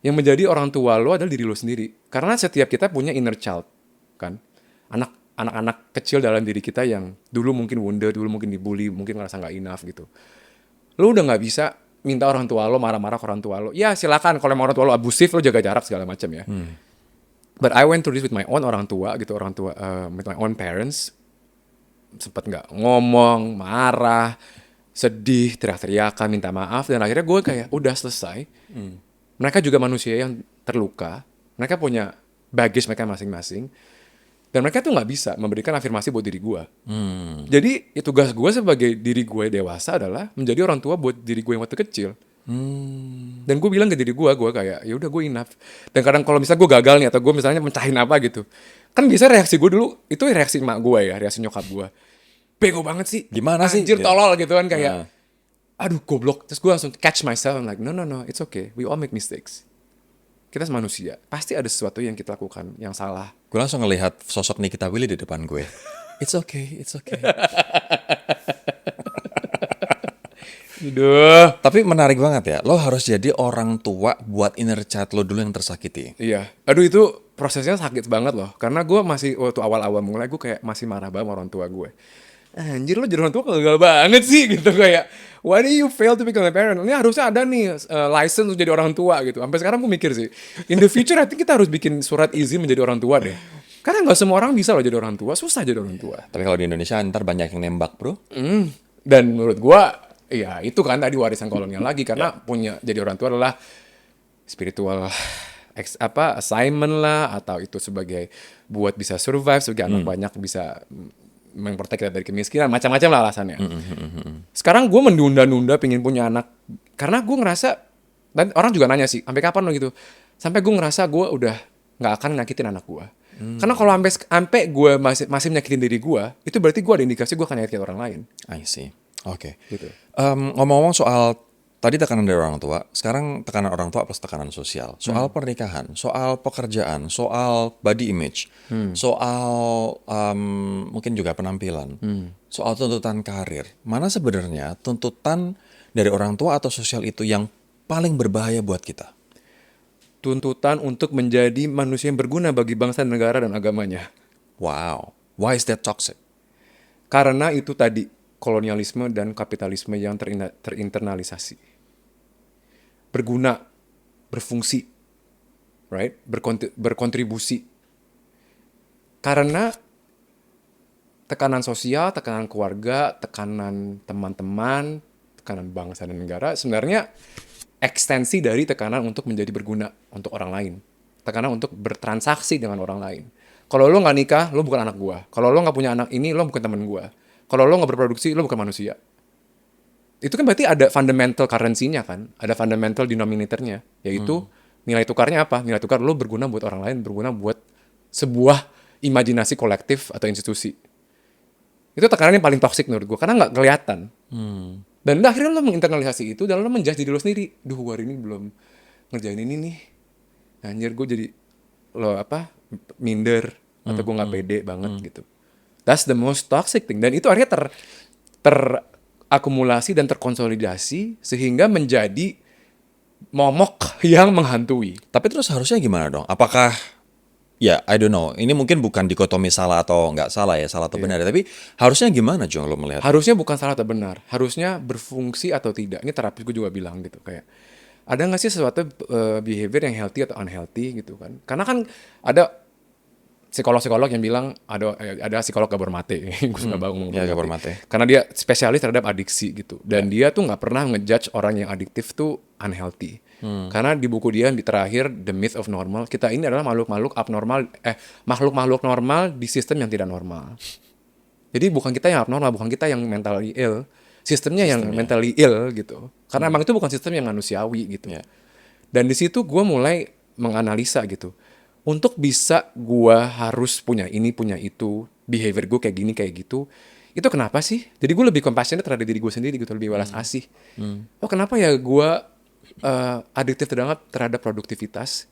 Yang menjadi orang tua lo adalah diri lo sendiri. Karena setiap kita punya inner child, kan? Anak-anak kecil dalam diri kita yang dulu mungkin wounded, dulu mungkin dibully, mungkin ngerasa nggak enough gitu. Lo udah nggak bisa minta orang tua lo marah-marah ke orang tua lo. Ya silakan, kalau emang orang tua lo abusif, lo jaga jarak segala macam ya. But I went through this with my own orang tua gitu, with my own parents. Sempet nggak ngomong, marah, sedih, teriak-teriakan, minta maaf, dan akhirnya gue kayak udah selesai. Mereka juga manusia yang terluka, mereka punya baggage mereka masing-masing, dan mereka tuh nggak bisa memberikan afirmasi buat diri gue. Jadi tugas gue sebagai diri gue dewasa adalah menjadi orang tua buat diri gue yang waktu kecil. Dan gue bilang ke diri gue kayak ya udah gue enough. Dan kadang kalau misalnya gue gagal nih atau gue misalnya mencahin apa gitu, kan bisa reaksi gue dulu itu reaksi emak gue ya, reaksi nyokap gue. Bego banget sih. Gimana sih? Anjir tolol gitu kan kayak. Aduh goblok. Terus gue langsung catch myself. I'm like no, it's okay. We all make mistakes. Kita manusia. Pasti ada sesuatu yang kita lakukan yang salah. Gue langsung ngelihat sosok Nikita Willy di depan gue. It's okay, it's okay. Aduh. Tapi menarik banget ya. Lo harus jadi orang tua buat inner child lo dulu yang tersakiti. Iya. Aduh itu prosesnya sakit banget loh. Karena gue masih waktu awal-awal mulai gue kayak masih marah banget sama orang tua gue. Anjir lo jadi orang tua gagal banget sih gitu kayak why do you fail to become a parent? Ini harusnya ada nih license untuk jadi orang tua gitu. Sampai sekarang gue mikir sih in the future I think kita harus bikin surat izin menjadi orang tua deh. Karena nggak semua orang bisa loh jadi orang tua, susah jadi orang tua. Tapi kalau di Indonesia ntar banyak yang nembak bro. Dan menurut gue ya itu kan tadi warisan kolonial lagi karena punya jadi orang tua adalah spiritual assignment lah atau itu sebagai buat bisa survive sebagai anak banyak bisa memprotek kita dari kemiskinan, macam-macam lah alasannya. Sekarang gue menunda-nunda pengen punya anak karena gue ngerasa, dan orang juga nanya sih sampai kapan lo gitu, sampai gue ngerasa gue udah nggak akan nyakitin anak gue. Karena kalau sampai gue masih menyakitin diri gue, itu berarti gue ada indikasi gue akan nyakitin orang lain. I see. Oke. Gitu. Ngomong-ngomong soal tadi tekanan dari orang tua, sekarang tekanan orang tua plus tekanan sosial. Soal pernikahan, soal pekerjaan, soal body image, soal mungkin juga penampilan, soal tuntutan karir. Mana sebenarnya tuntutan dari orang tua atau sosial itu yang paling berbahaya buat kita? Tuntutan untuk menjadi manusia yang berguna bagi bangsa, negara, dan agamanya. Wow. Why is that toxic? Karena itu tadi, kolonialisme dan kapitalisme yang terinternalisasi. Berguna, berfungsi, right? Berkontribusi. Karena tekanan sosial, tekanan keluarga, tekanan teman-teman, tekanan bangsa dan negara sebenarnya ekstensi dari tekanan untuk menjadi berguna untuk orang lain. Tekanan untuk bertransaksi dengan orang lain. Kalau lo nggak nikah, lo bukan anak gua. Kalau lo nggak punya anak ini, lo bukan teman gua. Kalau lo nggak berproduksi, lo bukan manusia. Itu kan berarti ada fundamental currency-nya kan, ada fundamental denominator-nya, yaitu nilai tukarnya apa? Nilai tukar lo berguna buat orang lain, berguna buat sebuah imajinasi kolektif atau institusi. Itu tekanan yang paling toksik menurut gue, karena nggak kelihatan. Dan akhirnya lo menginternalisasi itu dan lo menjudge diri lo sendiri. Duh, gue hari ini belum ngerjain ini nih. Anjir, gue jadi minder atau gue nggak pede banget gitu. That's the most toxic thing. Dan itu akhirnya terakumulasi dan terkonsolidasi sehingga menjadi momok yang menghantui. Tapi terus harusnya gimana dong? Apakah ya, I don't know. Ini mungkin bukan dikotomi salah atau nggak salah ya, salah atau benar. Tapi harusnya gimana, Jong, lo melihat? Harusnya bukan salah atau benar. Harusnya berfungsi atau tidak. Ini terapis gue juga bilang gitu. Kayak, ada nggak sih sesuatu behavior yang healthy atau unhealthy gitu kan. Karena kan ada psikolog-psikolog yang bilang, ada psikolog Gabor Mate. Gue suka banget ngomong. Ya, Gabor Mate. Karena dia spesialis terhadap adiksi gitu. Dan dia tuh nggak pernah ngejudge orang yang adiktif tuh unhealthy. Karena di buku dia di terakhir The Myth of Normal, kita ini adalah makhluk-makhluk normal di sistem yang tidak normal. Jadi bukan kita yang abnormal, bukan kita yang mentally ill, sistemnya yang mentally ill gitu. Karena emang itu bukan sistem yang manusiawi gitu. Dan di situ gue mulai menganalisa gitu. Untuk bisa gue harus punya ini, punya itu, behavior gue kayak gini, kayak gitu. Itu kenapa sih? Jadi gue lebih compassionate terhadap diri gue sendiri gitu, lebih welas asih. Oh kenapa ya gue adiktif banget terhadap produktivitas?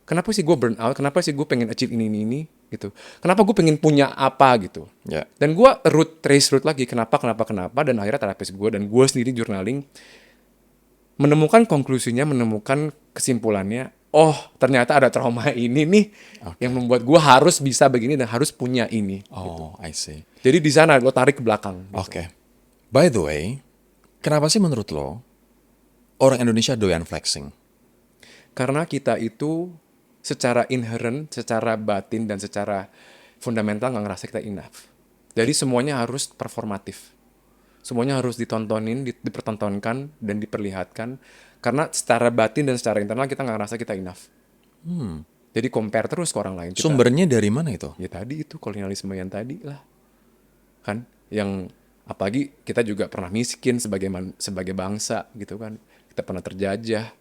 Kenapa sih gue burn out? Kenapa sih gue pengen achieve ini gitu? Kenapa gue pengen punya apa gitu? Ya. Dan gue trace root lagi kenapa, dan akhirnya terapis gue dan gue sendiri journaling menemukan konklusinya, menemukan kesimpulannya. Oh ternyata ada trauma ini nih yang membuat gue harus bisa begini dan harus punya ini. Oh, I see. Jadi di sana lo tarik ke belakang. Gitu. Oke. By the way, kenapa sih menurut lo orang Indonesia doyan flexing? Karena kita itu secara inherent, secara batin dan secara fundamental nggak ngerasa kita enough. Jadi semuanya harus performatif. Semuanya harus ditontonin, dipertontonkan dan diperlihatkan. Karena secara batin dan secara internal kita nggak ngerasa kita enough. Jadi compare terus ke orang lain. Sumbernya dari mana itu? Ya tadi itu kolonialisme yang tadi lah. Kan yang apalagi kita juga pernah miskin sebagai bangsa gitu kan. Kita pernah terjajah.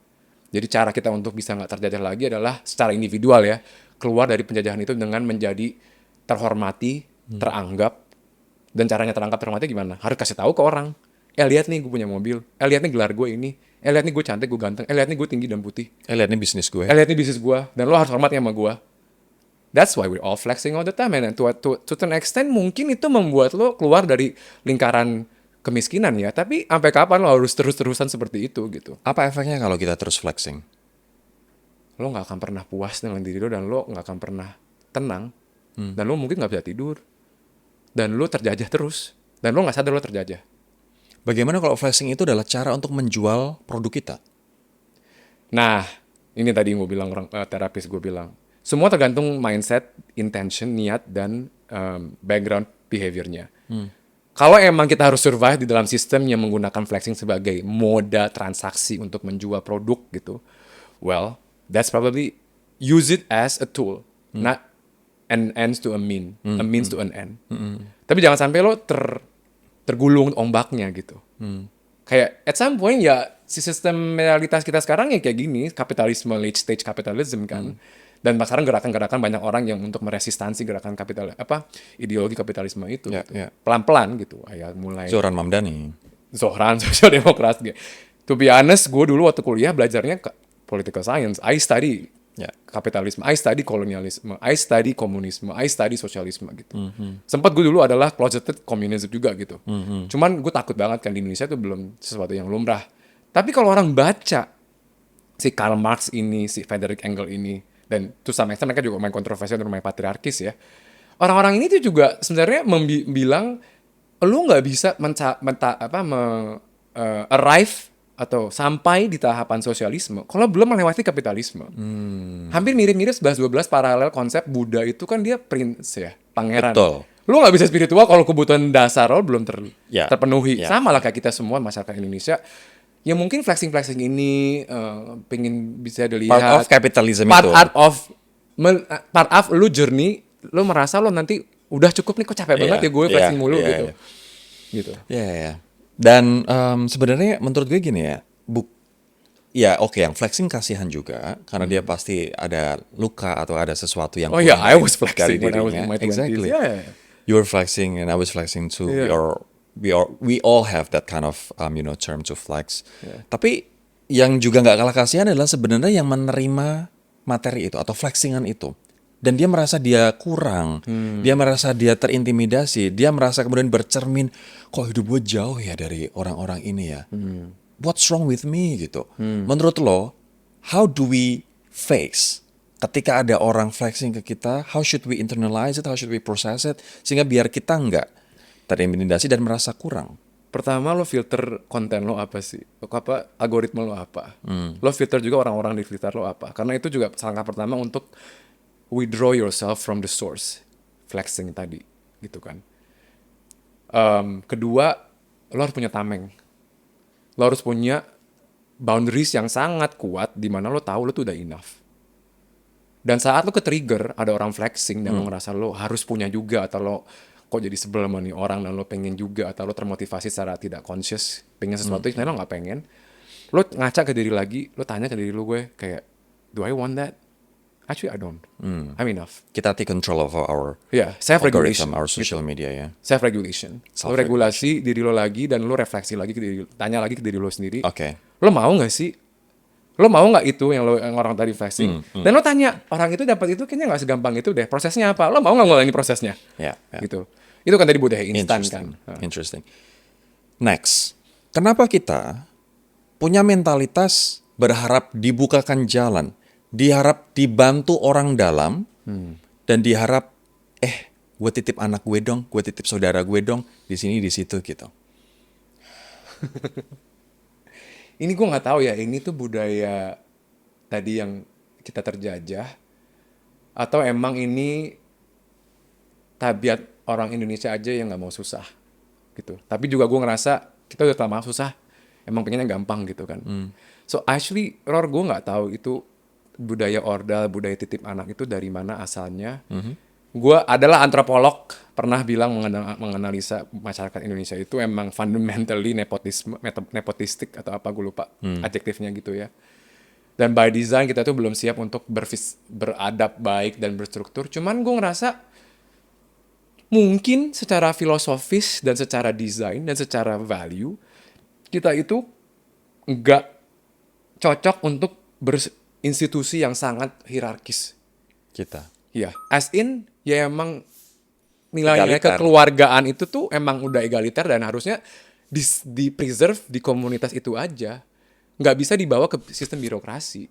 Jadi cara kita untuk bisa nggak terjajah lagi adalah secara individual ya. Keluar dari penjajahan itu dengan menjadi terhormati, teranggap. Dan caranya terhormati gimana? Harus kasih tahu ke orang. Lihat nih gue punya mobil. Lihat nih gelar gue ini. Lihat nih gue cantik, gue ganteng. Lihat nih gue tinggi dan putih. Lihat nih bisnis gue. Lihat nih bisnis gue. Dan lo harus hormat sama gue. That's why we're all flexing all the time. And to an extent mungkin itu membuat lo keluar dari lingkaran kemiskinan ya. Tapi sampai kapan lo harus terus-terusan seperti itu gitu. Apa efeknya kalau kita terus flexing? Lo gak akan pernah puas dengan diri lo. Dan lo gak akan pernah tenang. Dan lo mungkin gak bisa tidur. Dan lo terjajah terus. Dan lo gak sadar lo terjajah. Bagaimana kalau flexing itu adalah cara untuk menjual produk kita? Nah, ini tadi gue bilang, terapis gue bilang. Semua tergantung mindset, intention, niat, dan background behaviornya. Kalau emang kita harus survive di dalam sistem yang menggunakan flexing sebagai moda transaksi untuk menjual produk gitu, well, that's probably use it as a tool, not an ends to a means to an end. Tapi jangan sampai lo tergulung ombaknya gitu. Kayak at some point ya si sistem realitas kita sekarang ya kayak gini, kapitalisme, late stage capitalism kan. Dan sekarang gerakan-gerakan banyak orang yang untuk meresistansi gerakan ideologi kapitalisme itu. Gitu. Pelan-pelan gitu. Ya mulai Zohran Mamdani. Zohran, sosial demokrat gitu. To be honest, gue dulu waktu kuliah belajarnya political science. I study kapitalisme, I study kolonialisme, I study komunisme, I study sosialisme gitu. Sempat gue dulu adalah closeted communism juga gitu. Cuman gue takut banget kan di Indonesia itu belum sesuatu yang lumrah. Tapi kalau orang baca si Karl Marx ini, si Friedrich Engels ini, dan to some extent mereka juga main kontroversial dan main patriarkis ya. Orang-orang ini tuh juga sebenarnya bilang lu nggak bisa arrive atau sampai di tahapan sosialisme kalau belum melewati kapitalisme. Hampir mirip-mirip 11-12 paralel konsep Buddha itu kan dia prince ya, pangeran. Betul. Lu nggak bisa spiritual kalau kebutuhan dasar lo belum terpenuhi. Sama lah kayak kita semua masyarakat Indonesia. Ya mungkin flexing ini pengen bisa dilihat. Part of capitalism part itu. Part of lu journey, lu merasa lo nanti udah cukup nih kok capek banget ya gue flexing mulu gitu. Gitu. Iya. Dan sebenarnya menurut gue gini ya, yang flexing kasihan juga karena dia pasti ada luka atau ada sesuatu yang I was flexing when I was dirinya. in my 20s. Exactly. Yeah. You were flexing and I was flexing too. Yeah. We all have that kind of term to flex. Yeah. Tapi yang juga nggak kalah kasihan adalah sebenarnya yang menerima materi itu atau flexingan itu. Dan dia merasa dia kurang, dia merasa dia terintimidasi, dia merasa kemudian bercermin, kok hidup gue jauh ya dari orang-orang ini ya. What's wrong with me gitu. Menurut lo, how do we face ketika ada orang flexing ke kita, how should we internalize it, how should we process it, sehingga biar kita nggak terintimidasi dan merasa kurang. Pertama lo filter konten lo apa sih? Algoritma lo apa? Lo filter juga orang-orang di sekitar lo apa? Karena itu juga langkah pertama untuk withdraw yourself from the source. Flexing tadi, gitu kan. Kedua, lo harus punya tameng. Lo harus punya boundaries yang sangat kuat di mana lo tahu lo tuh udah enough. Dan saat lo ke-trigger ada orang flexing dan lo ngerasa lo harus punya juga atau lo kok jadi sebel sama nih orang dan lo pengen juga atau lo termotivasi secara tidak conscious pengen sesuatu yang lo nggak pengen, Lo ngaca ke diri lagi, lo tanya ke diri lo gue kayak, do I want that? Actually I don't. I'm enough. Kita take control of our Ya, self-regulation. algorithm, our social media ya. Self-regulation. Lo regulasi diri lo lagi dan lo refleksi lagi ke diri, tanya lagi ke diri lo sendiri. Oke. Lo mau nggak sih? Lo mau nggak itu yang orang tadi flexing? Dan lo tanya orang itu dapat itu kayaknya nggak segampang itu deh. Prosesnya apa? Lo mau nggak ngulangi prosesnya? Ya, ya. Gitu. Itu kan tadi budaya instan kan. Interesting. Next, kenapa kita punya mentalitas berharap dibukakan jalan, diharap dibantu orang dalam, dan diharap, gue titip anak gue dong, gue titip saudara gue dong, di sini di situ gitu. Ini gue nggak tahu ya. Ini tuh budaya tadi yang kita terjajah, atau emang ini tabiat orang Indonesia aja yang nggak mau susah gitu. Tapi juga gue ngerasa kita udah lama susah, emang pengennya gampang gitu kan. So actually, gue nggak tahu itu budaya ordal, budaya titip anak itu dari mana asalnya. Gue adalah antropolog, pernah bilang menganalisa masyarakat Indonesia itu emang fundamentally nepotistik atau apa gue lupa adjektifnya gitu ya. Dan by design kita tuh belum siap untuk beradab baik dan berstruktur. Cuman gue ngerasa mungkin secara filosofis dan secara desain dan secara value kita itu nggak cocok untuk berinstitusi yang sangat hierarkis. Kita. Ya, as in ya emang nilai-nilai Egaliter. kekeluargaan itu tuh emang udah egaliter dan harusnya di-preserve di komunitas itu aja. Nggak bisa dibawa ke sistem birokrasi.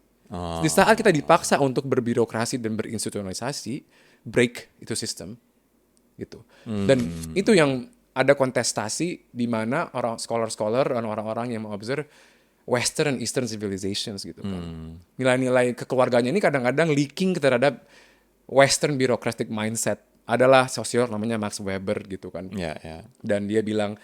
Di saat kita dipaksa untuk berbirokrasi dan berinstitusionalisasi, break itu sistem. Gitu. Dan itu yang ada kontestasi di mana orang scholar-scholar dan orang-orang yang mengobserv Western and Eastern civilizations gitu kan. Nilai-nilai kekeluarganya ini kadang-kadang leaking terhadap Western bureaucratic mindset. Adalah sosiolog namanya Max Weber gitu kan. Ya, ya. Dan dia bilang,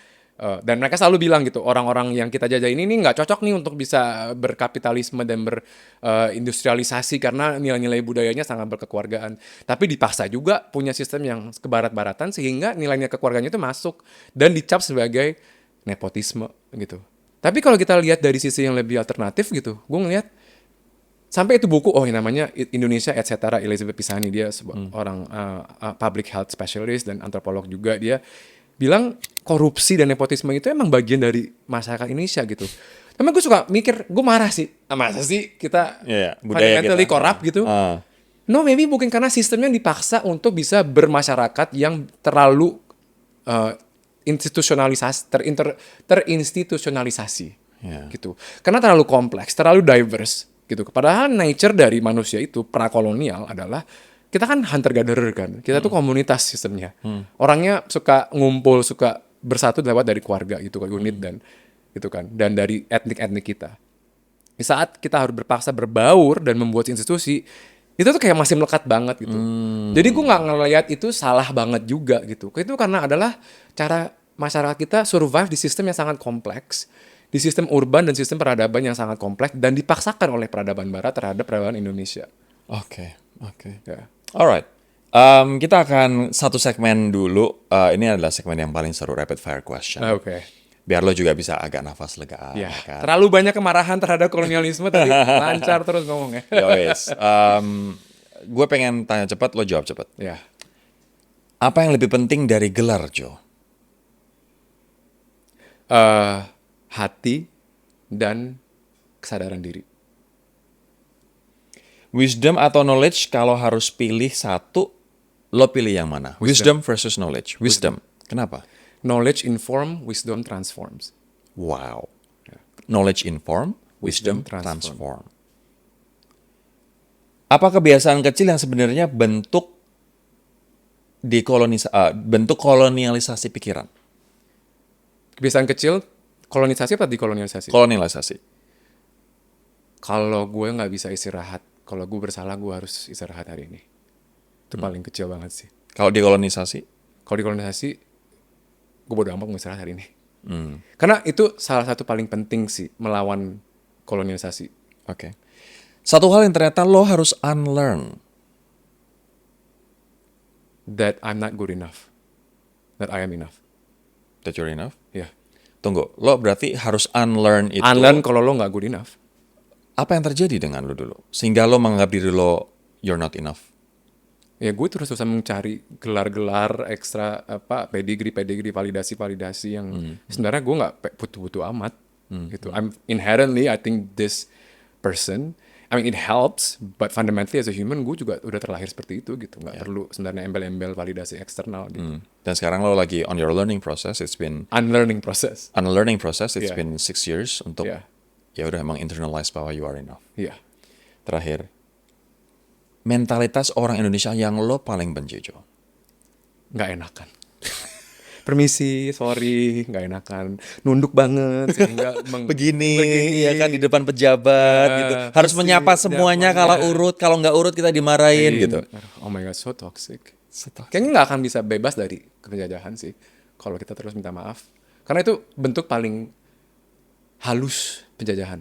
dan mereka selalu bilang gitu, orang-orang yang kita jajah ini nggak cocok nih untuk bisa berkapitalisme dan berindustrialisasi karena nilai-nilai budayanya sangat berkekeluargaan. Tapi dipaksa juga punya sistem yang kebarat-baratan sehingga nilai-nilai kekeluargaannya itu masuk dan dicap sebagai nepotisme gitu. Tapi kalau kita lihat dari sisi yang lebih alternatif gitu, gue ngelihat sampai itu buku, yang namanya Indonesia etc. Elizabeth Pisani, dia sebuah orang public health specialist dan antropolog juga, dia bilang korupsi dan nepotisme itu emang bagian dari masyarakat Indonesia gitu. Tapi gue suka mikir, gue marah sih, masa sih kita budaya fundamentally kita corrupt gitu. No, maybe mungkin karena sistemnya dipaksa untuk bisa bermasyarakat yang terlalu terinstitusionalisasi gitu. Karena terlalu kompleks, terlalu diverse gitu. Padahal nature dari manusia itu prakolonial adalah kita kan hunter-gatherer kan. Kita tuh komunitas sistemnya. Orangnya suka ngumpul, suka bersatu lewat dari keluarga gitu kan, unit dan gitu kan, dan dari etnik-etnik kita. Di saat kita harus berpaksa berbaur dan membuat institusi, itu tuh kayak masih melekat banget gitu. Jadi gue nggak ngeliat itu salah banget juga gitu. Itu karena adalah cara masyarakat kita survive di sistem yang sangat kompleks, di sistem urban dan sistem peradaban yang sangat kompleks dan dipaksakan oleh peradaban Barat terhadap peradaban Indonesia. Oke. Ya. Alright. Kita akan satu segmen dulu. Ini adalah segmen yang paling seru, rapid fire question. Oke. Biar lo juga bisa agak nafas lega. Ya. Kan? Terlalu banyak kemarahan terhadap kolonialisme tadi, lancar terus ngomongnya. Yowes. Gue pengen tanya cepat, lo jawab cepat. Ya. Apa yang lebih penting dari gelar, Jo? Hati dan kesadaran diri. Wisdom atau knowledge, kalau harus pilih satu, lo pilih yang mana? Wisdom versus knowledge. Wisdom. Kenapa? Knowledge inform, wisdom transforms. Wow. Knowledge inform, wisdom transform. Apa kebiasaan kecil yang sebenarnya bentuk kolonialisasi pikiran? Kebiasaan kecil, kolonisasi apa dekolonialisasi? Kolonialisasi. Kalau gue nggak bisa istirahat, kalau gue bersalah gue harus istirahat hari ini. Itu paling kecil banget sih. Kalau dekolonisasi? Kalau dekolonisasi, gue bodo amat mau istirahat hari ini. Karena itu salah satu paling penting sih melawan kolonialisasi. Oke. Satu hal yang ternyata lo harus unlearn. That I'm not good enough. That I am enough. That you're enough? Ya. Tunggu, lo berarti harus unlearn itu. Unlearn kalau lo nggak good enough. Apa yang terjadi dengan lo dulu? Sehingga lo menganggap diri lo, you're not enough. Ya gue terus-terusan mencari gelar-gelar ekstra pedigree validasi yang sebenarnya gue nggak butuh-butuh amat gitu. I'm inherently I think this person, I mean it helps, but fundamentally as a human gue juga udah terlahir seperti itu gitu, nggak perlu sebenarnya embel-embel validasi eksternal gitu. Dan sekarang lo lagi on your learning process. It's been Unlearning process. unlearning process. It's Yeah. been 6 years untuk Yeah. ya udah emang internalize bahwa you are enough. Iya. Terakhir, mentalitas orang Indonesia yang lo paling benci, Jo. Nggak enakan. Permisi, sorry, nggak enakan. Nunduk banget sehingga Begini, ya kan di depan pejabat gitu. Harus Permisi, menyapa semuanya kalau urut, kalau nggak urut kita dimarahin gitu. Oh my god, so toxic. Kayaknya nggak akan bisa bebas dari penjajahan sih kalau kita terus minta maaf. Karena itu bentuk paling halus penjajahan.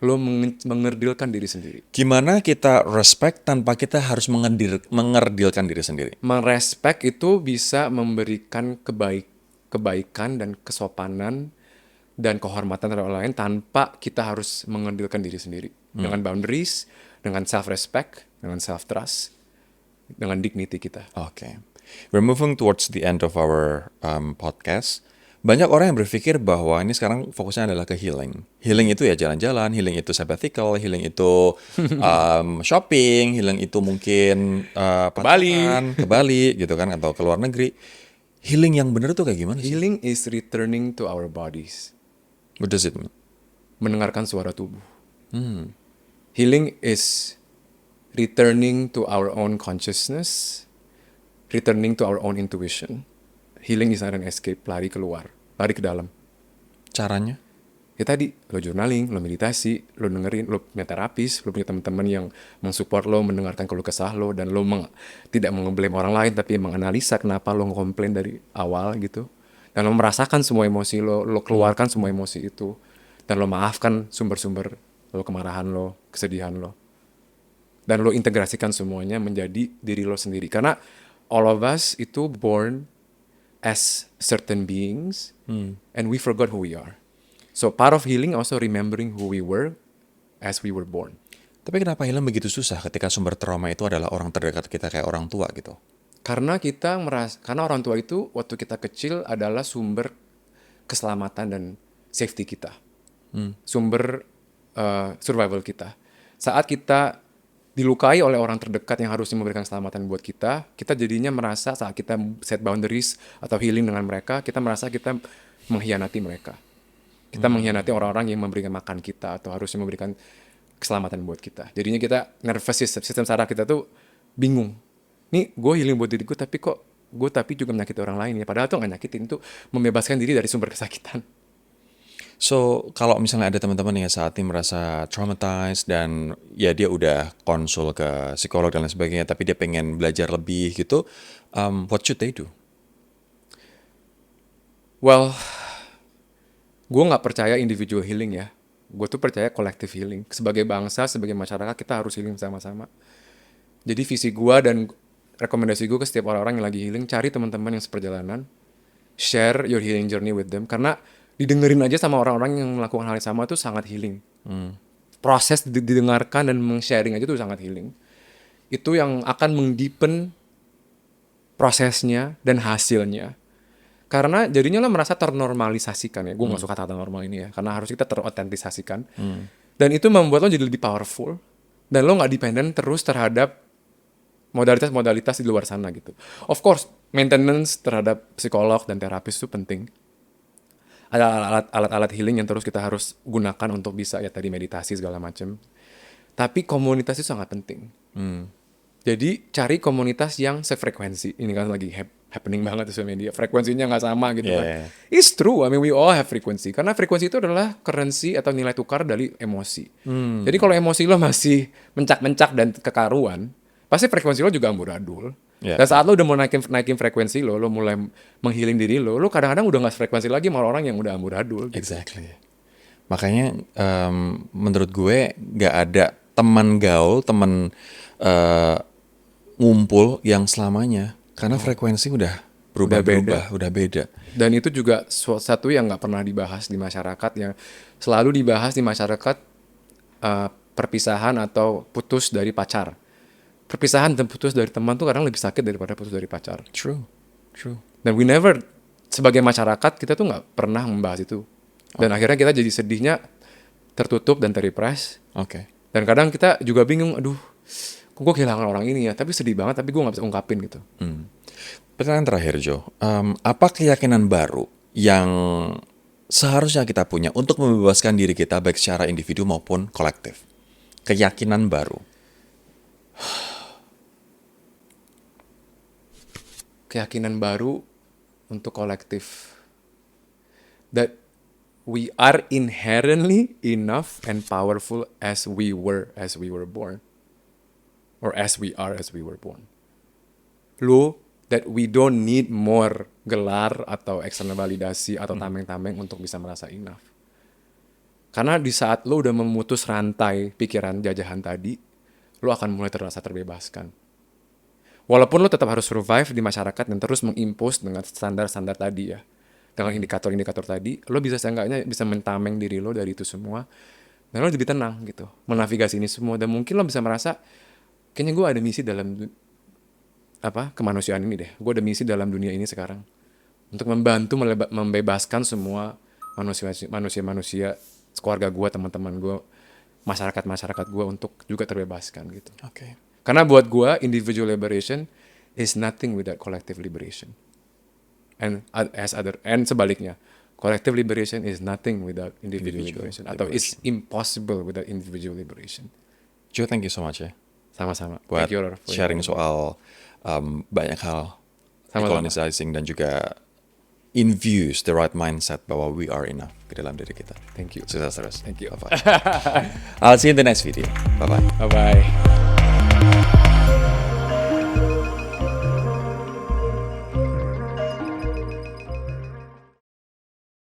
Lo mengerdilkan diri sendiri. Gimana kita respect tanpa kita harus mengerdilkan diri sendiri? Merespek itu bisa memberikan kebaikan dan kesopanan dan kehormatan terhadap orang lain tanpa kita harus mengerdilkan diri sendiri. Dengan boundaries, dengan self-respect, dengan self-trust, dengan dignity kita. Oke. We're moving towards the end of our podcast. Banyak orang yang berpikir bahwa ini sekarang fokusnya adalah ke healing. Healing itu ya jalan-jalan, healing itu sabbatical, healing itu shopping, healing itu mungkin pacaran, ke Bali gitu kan, atau ke luar negeri. Healing yang benar tuh kayak gimana sih? Healing is returning to our bodies. What does it mean? Mendengarkan suara tubuh. Healing is returning to our own consciousness, returning to our own intuition. Healing is not an escape, lari keluar, lari ke dalam. Caranya? Ya tadi, lo journaling, lo meditasi, lo dengerin, lo punya terapis, lo punya teman-teman yang mensupport lo, mendengarkan keluh kesah lo, dan lo tidak mengblame orang lain, tapi menganalisa kenapa lo ngekomplain dari awal gitu. Dan lo merasakan semua emosi lo keluarkan semua emosi itu. Dan lo maafkan sumber-sumber lo, kemarahan lo, kesedihan lo. Dan lo integrasikan semuanya menjadi diri lo sendiri. Karena all of us itu born as certain beings, and we forgot who we are. So part of healing also remembering who we were as we were born. Tapi kenapa healing begitu susah ketika sumber trauma itu adalah orang terdekat kita kayak orang tua gitu? Karena karena orang tua itu waktu kita kecil adalah sumber keselamatan dan safety kita, sumber survival kita. Saat kita dilukai oleh orang terdekat yang harusnya memberikan keselamatan buat kita jadinya merasa saat kita set boundaries atau healing dengan mereka, kita merasa kita mengkhianati mereka. Kita mengkhianati orang-orang yang memberikan makan kita atau harusnya memberikan keselamatan buat kita. Jadinya kita nervous sistem saraf kita tuh bingung. Nih gue healing buat diriku tapi kok gue juga menyakiti orang lain ya. Padahal tuh gak nyakitin, itu membebaskan diri dari sumber kesakitan. So, kalau misalnya ada teman-teman yang saat ini merasa traumatized dan ya dia udah konsul ke psikolog dan lain sebagainya, tapi dia pengen belajar lebih gitu, what should they do? Well, gue nggak percaya individual healing ya. Gue tuh percaya collective healing. Sebagai bangsa, sebagai masyarakat, kita harus healing sama-sama. Jadi visi gue dan rekomendasi gue ke setiap orang-orang yang lagi healing, cari teman-teman yang seperjalanan, share your healing journey with them, karena didengerin aja sama orang-orang yang melakukan hal yang sama itu sangat healing. Proses didengarkan dan meng-sharing aja tuh sangat healing. Itu yang akan mengdeepen prosesnya dan hasilnya. Karena jadinya lo merasa ternormalisasikan ya. Gue gak suka kata normal ini ya. Karena harus kita terotentisasikan. Dan itu membuat lo jadi lebih powerful. Dan lo gak dependent terus terhadap modalitas-modalitas di luar sana gitu. Of course, maintenance terhadap psikolog dan terapis itu penting. Ada alat-alat healing yang terus kita harus gunakan untuk bisa ya tadi meditasi segala macam. Tapi komunitas itu sangat penting. Jadi cari komunitas yang sefrekuensi. Ini kan lagi happening banget di social media. Frekuensinya nggak sama gitu kan. It's true. I mean we all have frequency. Karena frekuensi itu adalah currency atau nilai tukar dari emosi. Jadi kalau emosi lo masih mencak-mencak dan kekaruan, pasti frekuensi lo juga amburadul. Dan saat lo udah mau naikin frekuensi lo mulai menghealing diri lo kadang-kadang udah nggak frekuensi lagi sama orang yang udah amburadul. Gitu. Exactly. Makanya menurut gue nggak ada teman gaul, teman ngumpul yang selamanya, karena frekuensi udah Udah beda. Dan itu juga sesuatu yang nggak pernah dibahas di masyarakat, yang selalu dibahas di masyarakat, perpisahan atau putus dari pacar. Perpisahan dan putus dari teman tuh kadang lebih sakit daripada putus dari pacar. True. Dan we never, sebagai masyarakat kita tuh nggak pernah membahas itu. Dan akhirnya kita jadi sedihnya tertutup dan terrepress. Oke. Dan kadang kita juga bingung, aduh, kok gue kehilangan orang ini ya, tapi sedih banget, tapi gue nggak bisa ungkapin gitu. Pertanyaan terakhir, Jo. Apa keyakinan baru yang seharusnya kita punya untuk membebaskan diri kita baik secara individu maupun kolektif? Keyakinan baru. Keyakinan baru untuk kolektif. That we are inherently enough and powerful as we were born. Or as we are as we were born. That we don't need more gelar atau eksternal validasi atau tameng-tameng untuk bisa merasa enough. Karena di saat lo udah memutus rantai pikiran jajahan tadi, lo akan mulai terasa terbebaskan. Walaupun lo tetap harus survive di masyarakat dan terus mengimpose dengan standar-standar tadi ya. Dengan indikator-indikator tadi, lo bisa seenggaknya bisa mentameng diri lo dari itu semua. Dan lo lebih tenang gitu, menavigasi ini semua. Dan mungkin lo bisa merasa, kayaknya gue ada misi dalam kemanusiaan ini deh. Gue ada misi dalam dunia ini sekarang untuk membantu membebaskan semua manusia, keluarga gue, teman-teman gue, masyarakat gue untuk juga terbebaskan gitu. Oke. Karena buat gue individual liberation is nothing without collective liberation, and sebaliknya, collective liberation is nothing without individual liberation, atau is impossible without individual liberation. Jo, thank you so much ya. Sama-sama. Buat Thank you, Ror, for sharing inviting me. soal banyak hal, Sama-sama. decolonizing dan juga infuse the right mindset bahwa we are enough ke dalam diri kita. Thank you. Sukses terus. Thank you. Bye-bye. I'll see you in the next video. Bye-bye. Bye-bye.